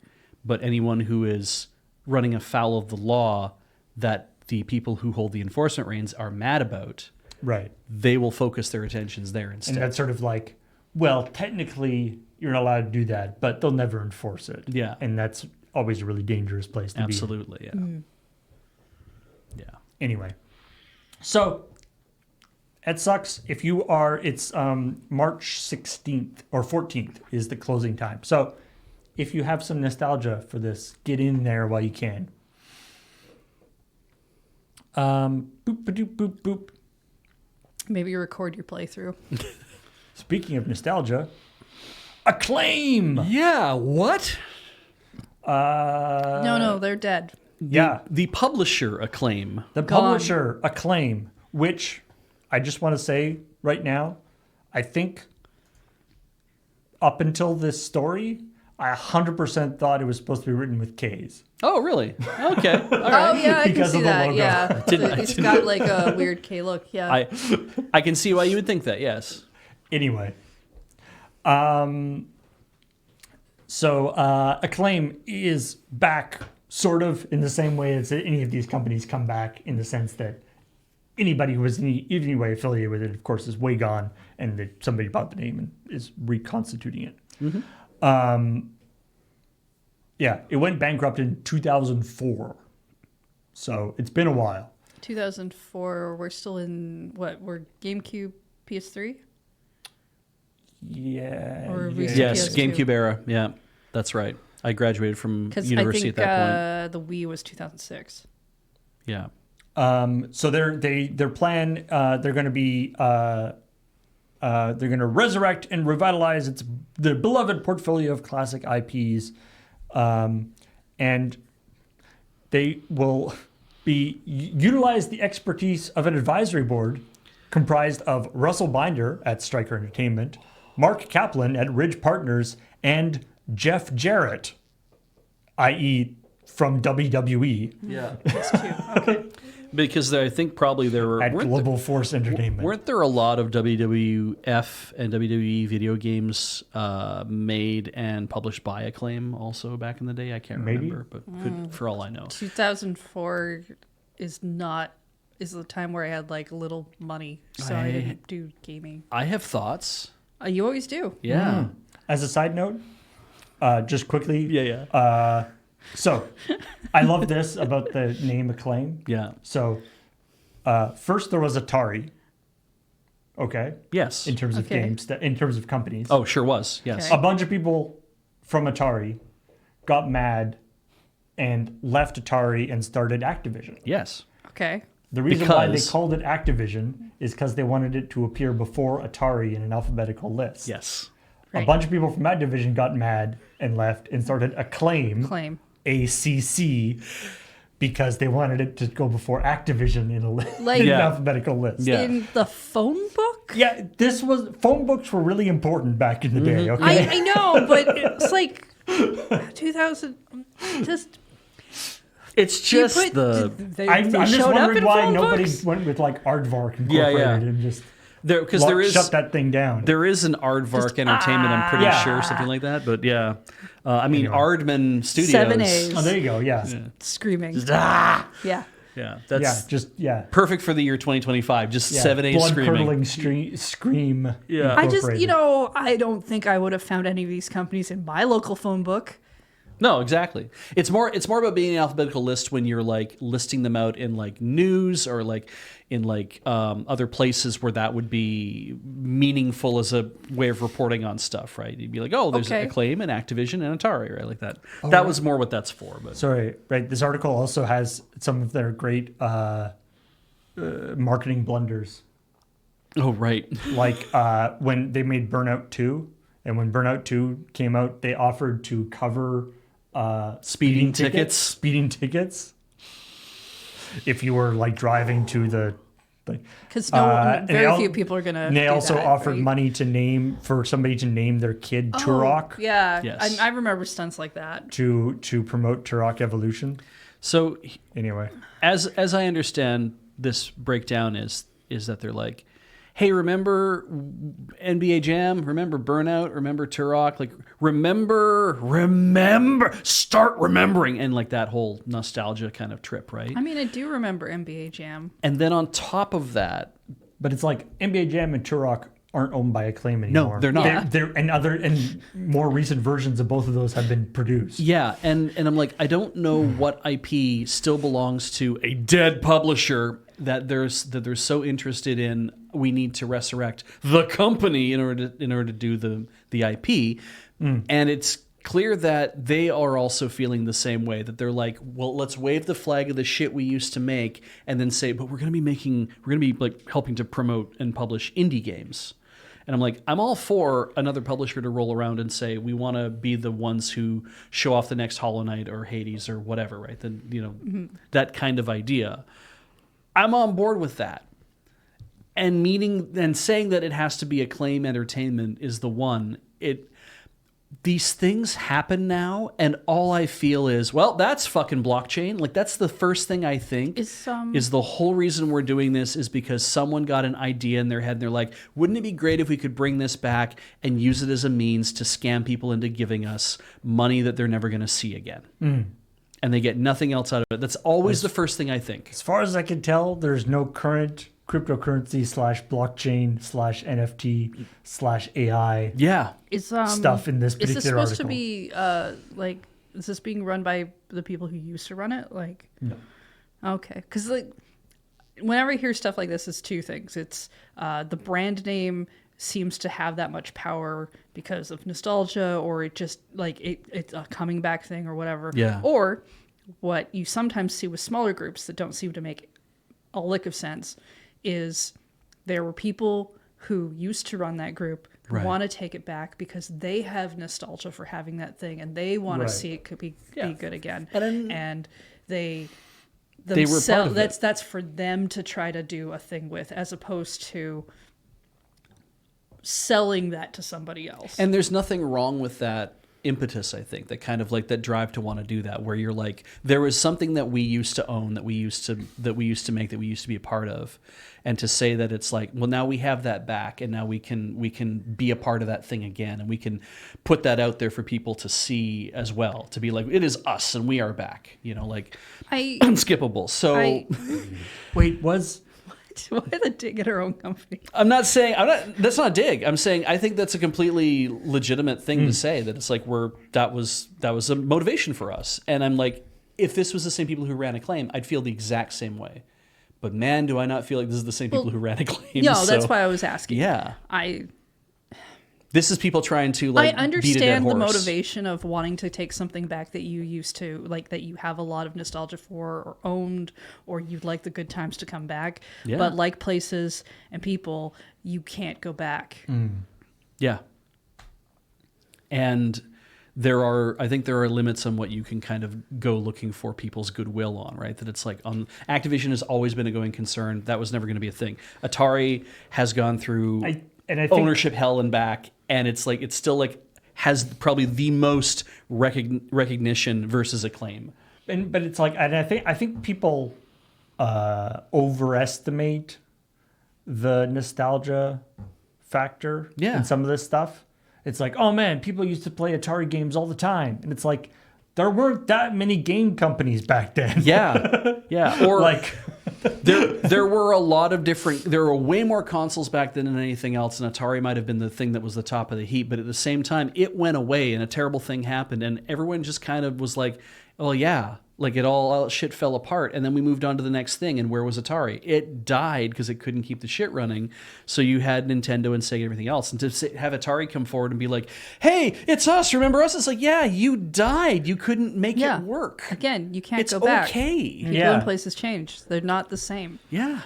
but anyone who is running afoul of the law that the people who hold the enforcement reins are mad about, Right. they will focus their attentions there instead. And that's sort of like, well, technically you're not allowed to do that, but they'll never enforce it. Yeah. And that's always a really dangerous place to be. Absolutely, yeah. Yeah. Anyway, so it sucks. If you are, it's March 16th or 14th is the closing time. So if you have some nostalgia for this, get in there while you can. Boop, ba-doop, boop, boop. Maybe you record your playthrough. Speaking of nostalgia, Acclaim. Yeah, what? No, they're dead. Yeah, The publisher Acclaim. the publisher Acclaim, which I just want to say right now, I think up until this story, I 100% thought it was supposed to be written with K's. Oh, really? Okay. All Oh right. yeah, I can Because see of the that. logo. Yeah, it's got like a weird K look. Yeah. I can see why you would think that, yes. Anyway, so Acclaim is back sort of in the same way as any of these companies come back, in the sense that anybody who was in any way affiliated with it, of course, is way gone, and that somebody bought the name and is reconstituting it. Yeah, it went bankrupt in 2004, so it's been a while. 2004. We're still in what? We're GameCube, PS3. Yeah. Or yeah. recent Yes, PS2. GameCube era. Yeah, that's right. I graduated from Because I university think at that point. the Wii was 2006. Yeah. So their plan, they're going to be they're going to resurrect and revitalize their beloved portfolio of classic IPs, and they will utilize the expertise of an advisory board comprised of Russell Binder at Stryker Entertainment, Mark Kaplan at Ridge Partners, and Jeff Jarrett, i.e. from WWE, Yeah. That's cute. Okay. Because I think probably there were at Global Force Entertainment. Weren't there a lot of WWF and WWE video games made and published by Acclaim also back in the day? I can't remember, but could, for all I know. 2004 is the time where I had like little money, so I didn't do gaming. I have thoughts. You always do. Yeah. As a side note, just quickly. Yeah. So, I love this about the name Acclaim. Yeah. So, first there was Atari. Okay. Yes. In terms of Okay. games, in terms of companies. Oh, sure was. Yes. Okay. A bunch of people from Atari got mad and left Atari and started Activision. Yes. Okay. The reason why they Because- called it Activision is because they wanted it to appear before Atari in an alphabetical list. Yes. A Right. bunch of people from Activision got mad and left and started Acclaim. ACC, because they wanted it to go before Activision in Like- in an Yeah. alphabetical list. Yeah. In the phone book? Yeah, phone books were really important back in the day. Mm-hmm. Okay, I know, but it's like 2000. Just It's you just put the they, I'm they just showed up wondering in why phone nobody books? went with like Aardvark Incorporated Yeah, yeah. and just because there is shut that thing down. there is an Aardvark Entertainment. I'm pretty Yeah. sure something like that. But yeah, I mean Anyway. Aardman Studios. 7 A's. Oh, there you go. Yeah, Screaming. Ah! Yeah. Yeah, that's yeah. perfect for the year 2025. Just Yeah. 7 A's screaming. Blood-curdling scream. Yeah. I just, Incorporated. I don't think I would have found any of these companies in my local phone book. No, exactly. It's more about being an alphabetical list when you're like listing them out in like news or like in like other places where that would be meaningful as a way of reporting on stuff, right? You'd be like, oh, there's Okay. Acclaim and Activision and Atari, right? Like that. That was more what that's for. But Sorry, right. This article also has some of their great marketing blunders. oh, right. Like when they made Burnout 2, and when Burnout 2 came out, they offered to cover Speeding tickets. speeding tickets, if you were like driving to the like. Because and very they few people are going to. And they also that, offered right? money for somebody to name their kid Oh, Turok Yeah. Yes. I remember stunts like that. to promote Turok Evolution. So Anyway, as I understand this breakdown is that they're like, hey, remember NBA Jam? Remember Burnout? Remember Turok? Like, start remembering. And like that whole nostalgia kind of trip, right? I mean, I do remember NBA Jam. And then on top of that, but it's like NBA Jam and Turok aren't owned by Acclaim anymore. they're not. Yeah. They're and more recent versions of both of those have been produced. yeah, and I'm like, I don't know what IP still belongs to a dead publisher that they're so interested in. We need to resurrect the company in order to do the IP, and it's clear that they are also feeling the same way, that they're like, well, let's wave the flag of the shit we used to make and then say, but we're going to be like helping to promote and publish indie games. And I'm like, I'm all for another publisher to roll around and say, we want to be the ones who show off the next Hollow Knight or Hades or whatever, right? Then, that kind of idea. I'm on board with that. And saying that it has to be Acclaim Entertainment is the one. These things happen now, and all I feel is, well, that's fucking blockchain. Like, that's the first thing I think is the whole reason we're doing this is because someone got an idea in their head and they're like, wouldn't it be great if we could bring this back and use it as a means to scam people into giving us money that they're never going to see again? And they get nothing else out of it. That's always the first thing I think. As far as I can tell, there's no current cryptocurrency /blockchain /NFT /AI Yeah. stuff in this Is particular this supposed article. to be like? Is this being run by the people who used to run it? Like, No. Okay, because like, whenever I hear stuff like this, it's two things. It's the brand name seems to have that much power because of nostalgia, or it just like it's a coming back thing or whatever. Yeah. Or what you sometimes see with smaller groups that don't seem to make a lick of sense is there were people who used to run that group who Right. want to take it back because they have nostalgia for having that thing and they want Right. to see it could be Yeah. good again. And then- And they They were part of it. That's for them to try to do a thing with, as opposed to selling that to somebody else. And there's nothing wrong with that impetus, I think, that kind of like that drive to want to do that, where you're like, there was something that we used to own, that we used to make, that we used to be a part of, and to say that it's like, well, now we have that back, and now we can be a part of that thing again, and we can put that out there for people to see as well, to be like, it is us and we are back, like unskippable. So Wait, was why the dig at her own company? that's not a dig. I'm saying I think that's a completely legitimate thing to say, that it's like that was a motivation for us. And I'm like, if this was the same people who ran Acclaim, I'd feel the exact same way. But man, do I not feel like this is the same people who ran Acclaim. No, that's why I was asking. Yeah. This is people trying to I beat a dead understand the horse. motivation of wanting to take something back that you used to, like, that you have a lot of nostalgia for or owned, or you'd like the good times to come back. Yeah. But like places and people, you can't go back. Yeah. And I think there are limits on what you can kind of go looking for people's goodwill on, right? That it's like, Activision has always been a going concern. That was never going to be a thing. Atari has gone through I think ownership hell and back, and it's like, it's still like has probably the most recognition versus Acclaim. but it's like, and I think people overestimate the nostalgia factor in some of this stuff. It's like, oh man, people used to play Atari games all the time, and it's like, there weren't that many game companies back then. Yeah. Or like there were a lot of there were way more consoles back then than anything else, and Atari might have been the thing that was the top of the heap, but at the same time it went away and a terrible thing happened, and everyone just kind of was like, oh yeah, like all shit fell apart, and then we moved on to the next thing. And where was Atari? It died because it couldn't keep the shit running. So you had Nintendo and Sega and everything else, and to have Atari come forward and be like, hey, it's us, remember us? It's like, yeah, you died, you couldn't make it work. Again, you can't It's go back. okay. People and places change. They're not the same. Yeah.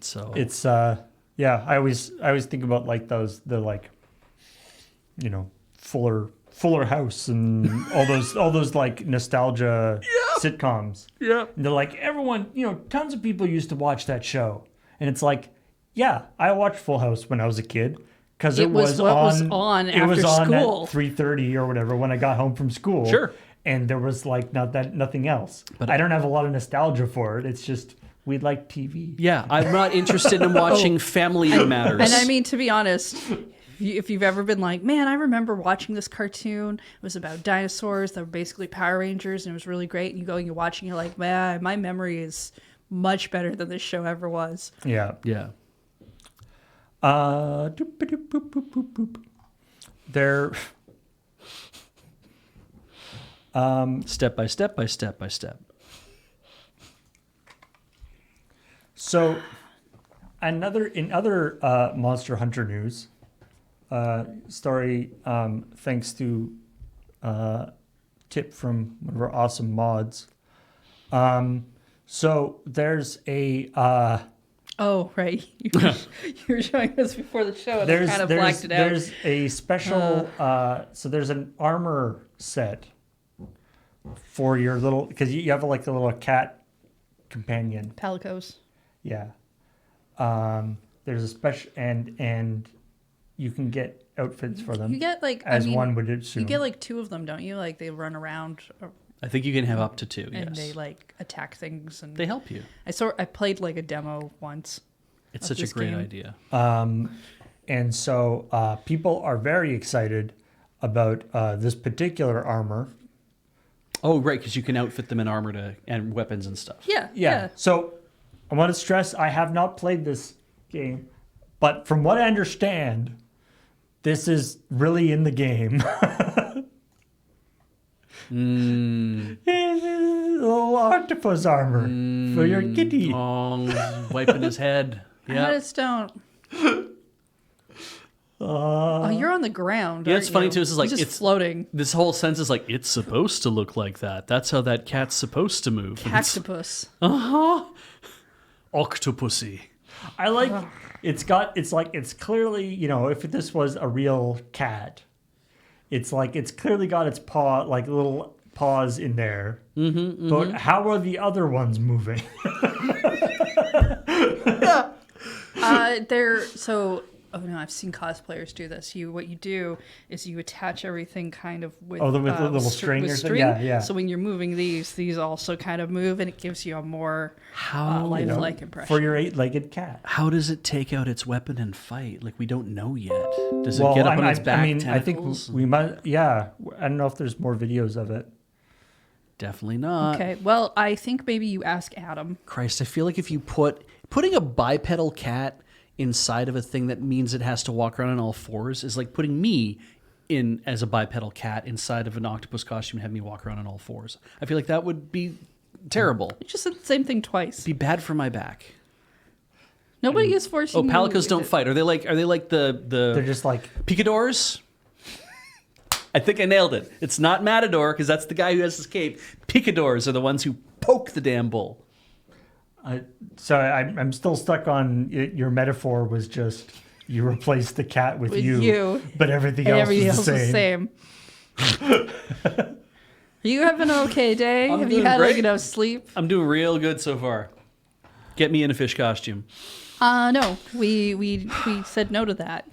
So it's I always think about like the like, Fuller House and all those like nostalgia sitcoms. Yeah. And they're like, everyone, tons of people used to watch that show. And it's like, yeah, I watched Full House when I was a kid because it was on after school at 3:30 or whatever when I got home from school. Sure. And there was like nothing else. But I don't have a lot of nostalgia for it. It's just we like TV. yeah, I'm not interested in watching Family Matters. And I mean, to be honest, if you've ever been like, man, I remember watching this cartoon. It was about dinosaurs that were basically Power Rangers, and it was really great. And you go and you're watching, you're like, man, my memory is much better than this show ever was. Yeah. Yeah. They're Step by step by step by step. So in other Monster Hunter news, story, thanks to tip from one of our awesome mods. So there's a oh right, you were showing us before the show, and I kind of blacked it out. There's a special so there's an armor set for your little, because you have like a little cat companion. Palicos. Yeah. There's a special and you can get outfits for them. You get like one would assume. You get like two of them, don't you? Like they run around. I think you can have up to two. And yes. they like attack things and they help you. I played like a demo once. It's such a great idea. And so people are very excited about this particular armor. Oh, right, because you can outfit them in armor and weapons and stuff. Yeah. So I want to stress, I have not played this game, but from what I understand, this is really in the game. A little octopus armor for your kitty. Oh, wiping his head. I just don't. Oh, you're on the ground. Yeah, it's funny you? too. It's like You're just floating. This whole sense is like it's supposed to look like that. That's how that cat's supposed to move. Cactopus. Octopussy. I like. It's clearly, if this was a real cat, it's like it's clearly got its paw, like little paws in there. But how are the other ones moving? Oh no, I've seen cosplayers do this. What you do is you attach everything kind of with with the little string or something? Yeah. So when you're moving these also kind of move, and it gives you a more lifelike impression. For your 8-legged cat. How does it take out its weapon and fight? Like, we don't know yet. Does it get up on its back tentacles? I think we might. Yeah, I don't know if there's more videos of it. Definitely not. Okay, well, I think maybe you ask Adam. Christ, I feel like if you putting a bipedal cat inside of a thing that means it has to walk around on all fours is like putting me in as a bipedal cat inside of an octopus costume and have me walk around on all fours. I feel like that would be terrible. You just said the same thing twice. Be bad for my back. Nobody is forcing you. Palicos don't fight. Are they like the They're just like picadors? I think I nailed it. It's not Matador, because that's the guy who has his cape. Picadors are the ones who poke the damn bull. I'm still stuck on your metaphor was just you replace the cat with you, but everything else is the same. Are you having an okay day? Have you had enough sleep? I'm doing real good so far. Get me in a fish costume. No, we said no to that.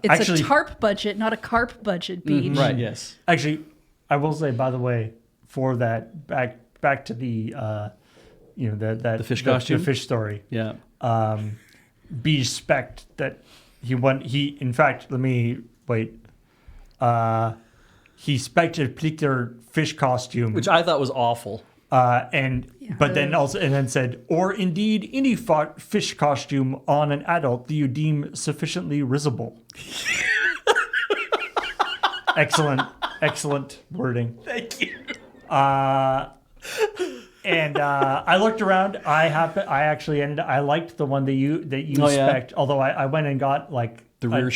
It's a tarp budget, not a carp budget, Beach. Right, yes. Actually, I will say, by the way, for that, back to the, the fish costume? The fish story. Yeah. Beach spec'd that in fact, let me, wait. He spec'd a particular fish costume. Which I thought was awful. But then said, or indeed any fish costume on an adult that you deem sufficiently risible. Excellent wording. Thank you. And I looked around. I liked the one that you spec'd. Although I went and got like the rear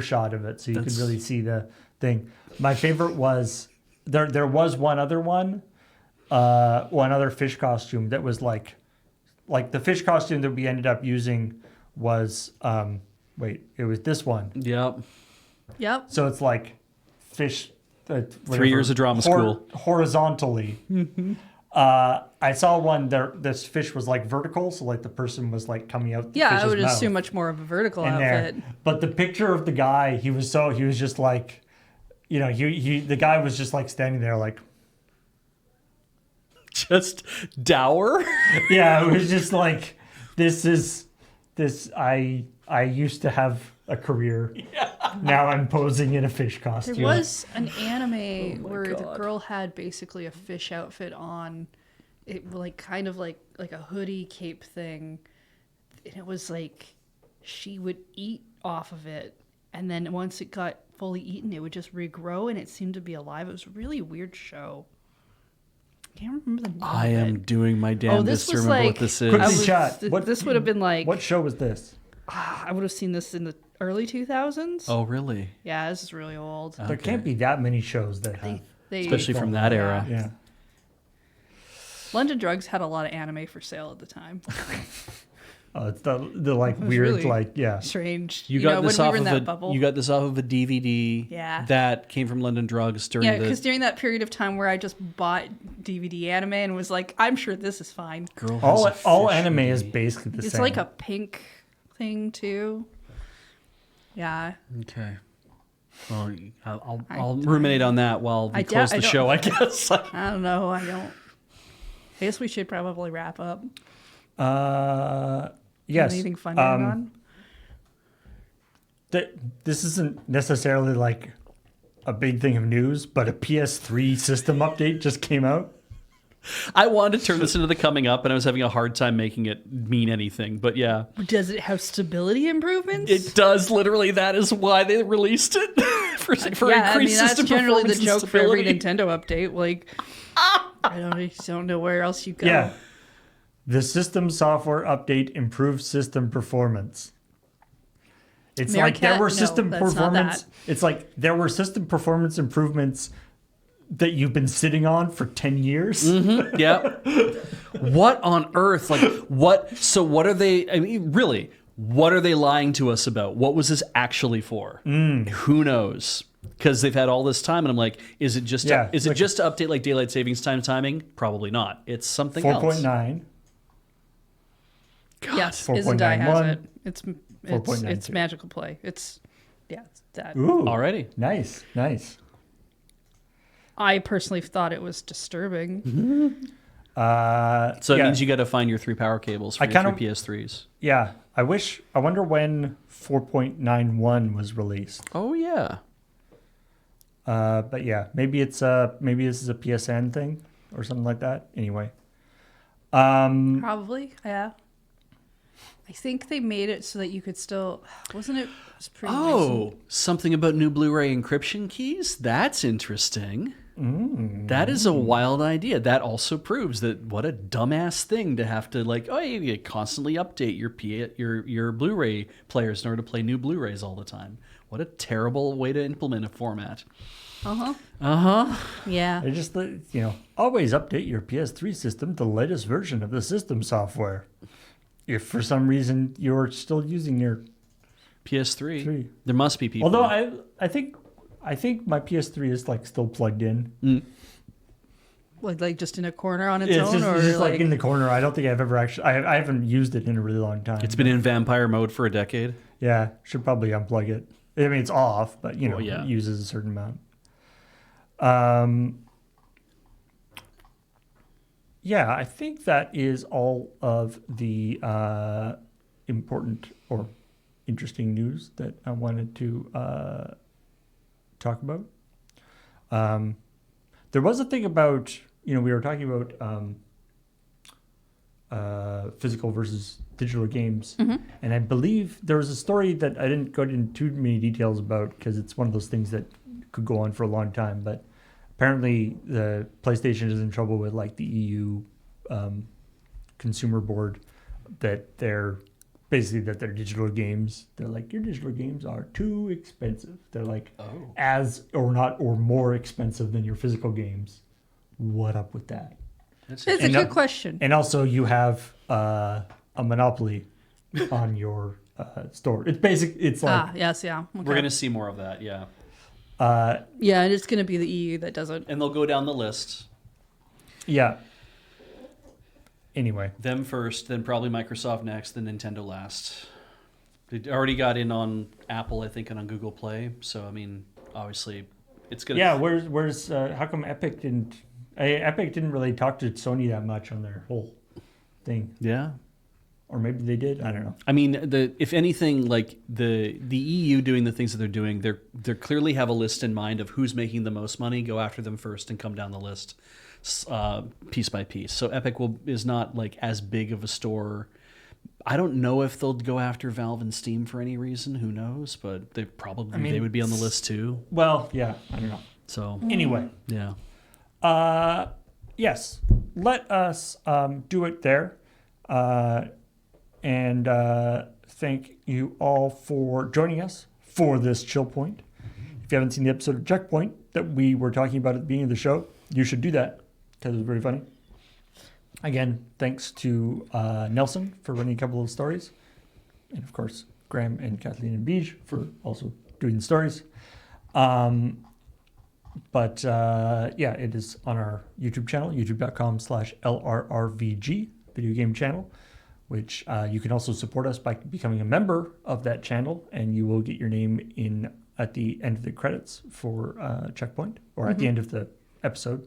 shot of it, so you could really see the thing. My favorite was there was one other one. One other fish costume that was like the fish costume that we ended up using was it was this one. Yep. So it's like fish. 3 years of drama school. Horizontally. I saw one there. This fish was like vertical, so like the person was like coming out. I would assume much more of a vertical outfit. But the picture of the guy, he was just like, the guy was just like standing there like. Just dour? Yeah, it was just like, I used to have a career. Yeah. Now I'm posing in a fish costume. There was an anime where the girl had basically a fish outfit on. It like kind of like a hoodie cape thing. And it was like she would eat off of it. And then once it got fully eaten, it would just regrow and it seemed to be alive. It was a really weird show. I can't remember the name. I am doing my damnedest to remember what this is. Quickly chat. This would have been like. What show was this? I would have seen this in the early 2000s. Oh, really? Yeah, this is really old. There can't be that many shows that have. Especially from that era. Yeah. London Drugs had a lot of anime for sale at the time. Oh, it's the like weird, really strange. You got this off of a DVD. Yeah. That came from London Drugs during because during that period of time where I just bought DVD anime and was like, I'm sure this is fine. All anime is basically the same. It's like a pink thing too. Yeah. Okay. Well, I'll ruminate on that while we close the show, I guess. I don't know. I guess we should probably wrap up. Yes. Anything fun going on? This isn't necessarily like a big thing of news, but a PS3 system update just came out. I wanted to turn this into the coming up, and I was having a hard time making it mean anything. But yeah, does it have stability improvements? It does. Literally, that is why they released it for increased system that's generally the joke for every Nintendo update. Like, I don't know where else you go. Yeah. The system software update improves system performance. It's like there were system performance. It's like there were system performance improvements that you've been sitting on for 10 years. Mm-hmm. Yeah. What on earth? Like what? So what are they? I mean, really, What are they lying to us about? What was this actually for? Who knows? Because they've had all this time, and I'm like, is it just to update like daylight savings time timing? Probably not. It's something else. 4.9. Yes, 4.91. Isn't I has it. It's 4.92. magical play. It's that. Ooh, Alrighty. nice. I personally thought it was disturbing. So it means you got to find your 3 power cables for your 3 PS3s. Yeah, I wonder when 4.91 was released. Oh yeah. But yeah, maybe this is a PSN thing or something like that. Anyway, Probably, yeah. I think they made it so that you could still. Wasn't it? Was pretty recent. Something about new Blu-ray encryption keys? That's interesting. That is a wild idea. That also proves that what a dumbass thing to have to you constantly update your Blu-ray players in order to play new Blu-rays all the time. What a terrible way to implement a format. Yeah. they just always update your PS3 system to the latest version of the system software. If for some reason you're still using your PS3, there must be people. Although I think my PS3 is still plugged in. Like just in a corner on its It's own, just in the corner. I don't think I've ever actually. I haven't used it in a really long time. It's been in vampire mode for a decade. Yeah, should probably unplug it. I mean, it's off, but yeah. It uses a certain amount. Yeah, I think that is all of the important or interesting news that I wanted to talk about. There was a thing about, we were talking about physical versus digital games. And I believe there was a story that I didn't go into too many details about because it's one of those things that could go on for a long time. But apparently the PlayStation is in trouble with the EU consumer board that their digital games, they're like, your digital games are too expensive. They're like, as or not or more expensive than your physical games. What up with that? It's a good question. And also you have a monopoly on your store. It's basic. It's like, yes, yeah. Okay. We're going to see more of that, yeah. Yeah, and it's going to be the EU that does it. And they'll go down the list. Yeah. Anyway. Them first, then probably Microsoft next, then Nintendo last. They already got in on Apple, I think, and on Google Play. So, I mean, obviously, it's going to... Yeah, where's how come Epic didn't really talk to Sony that much on their whole thing? Yeah. Or maybe they did. I don't know. I mean, if anything, the EU doing the things that they're doing, they clearly have a list in mind of who's making the most money. Go after them first and come down the list piece by piece. So Epic is not as big of a store. I don't know if they'll go after Valve and Steam for any reason. Who knows? But they probably they would be on the list too. Well, yeah, I don't know. So anyway, yeah. Yes, let us do it there. And thank you all for joining us for this Chill Point. If you haven't seen the episode of Checkpoint that we were talking about at the beginning of the show, you should do that because it was very funny. Again, thanks to Nelson for running a couple of stories. And of course, Graham and Kathleen and Beej for also doing the stories. But yeah, it is on our YouTube channel, youtube.com/LRRVG, video game channel, which you can also support us by becoming a member of that channel, and you will get your name in at the end of the credits for Checkpoint, or at the end of the episode.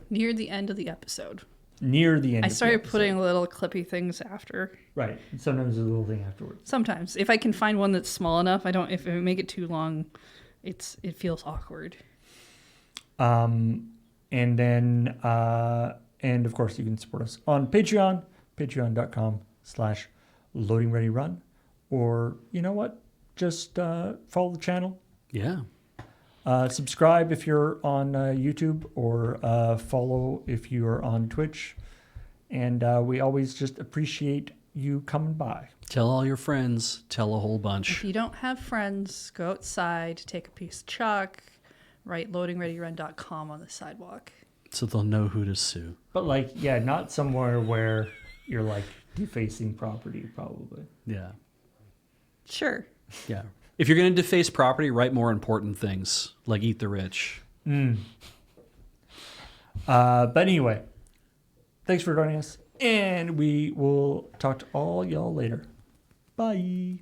Near the end of the episode. Near the end. I started putting little clippy things after. Right. Sometimes there's a little thing afterwards. Sometimes, if I can find one that's small enough, I don't. If I make it too long, it feels awkward. And then, and of course, you can support us on Patreon, patreon.com/loadingreadyrun, or you know what? Just follow the channel. Yeah. Subscribe if you're on YouTube, or follow if you're on Twitch. And we always just appreciate you coming by. Tell all your friends. Tell a whole bunch. If you don't have friends, go outside, take a piece of chalk, write loadingreadyrun.com on the sidewalk. So they'll know who to sue. But not somewhere where you're like defacing property, probably. Yeah. Sure. Yeah. If you're going to deface property, write more important things like eat the rich. But anyway, thanks for joining us, and we will talk to all y'all later. Bye.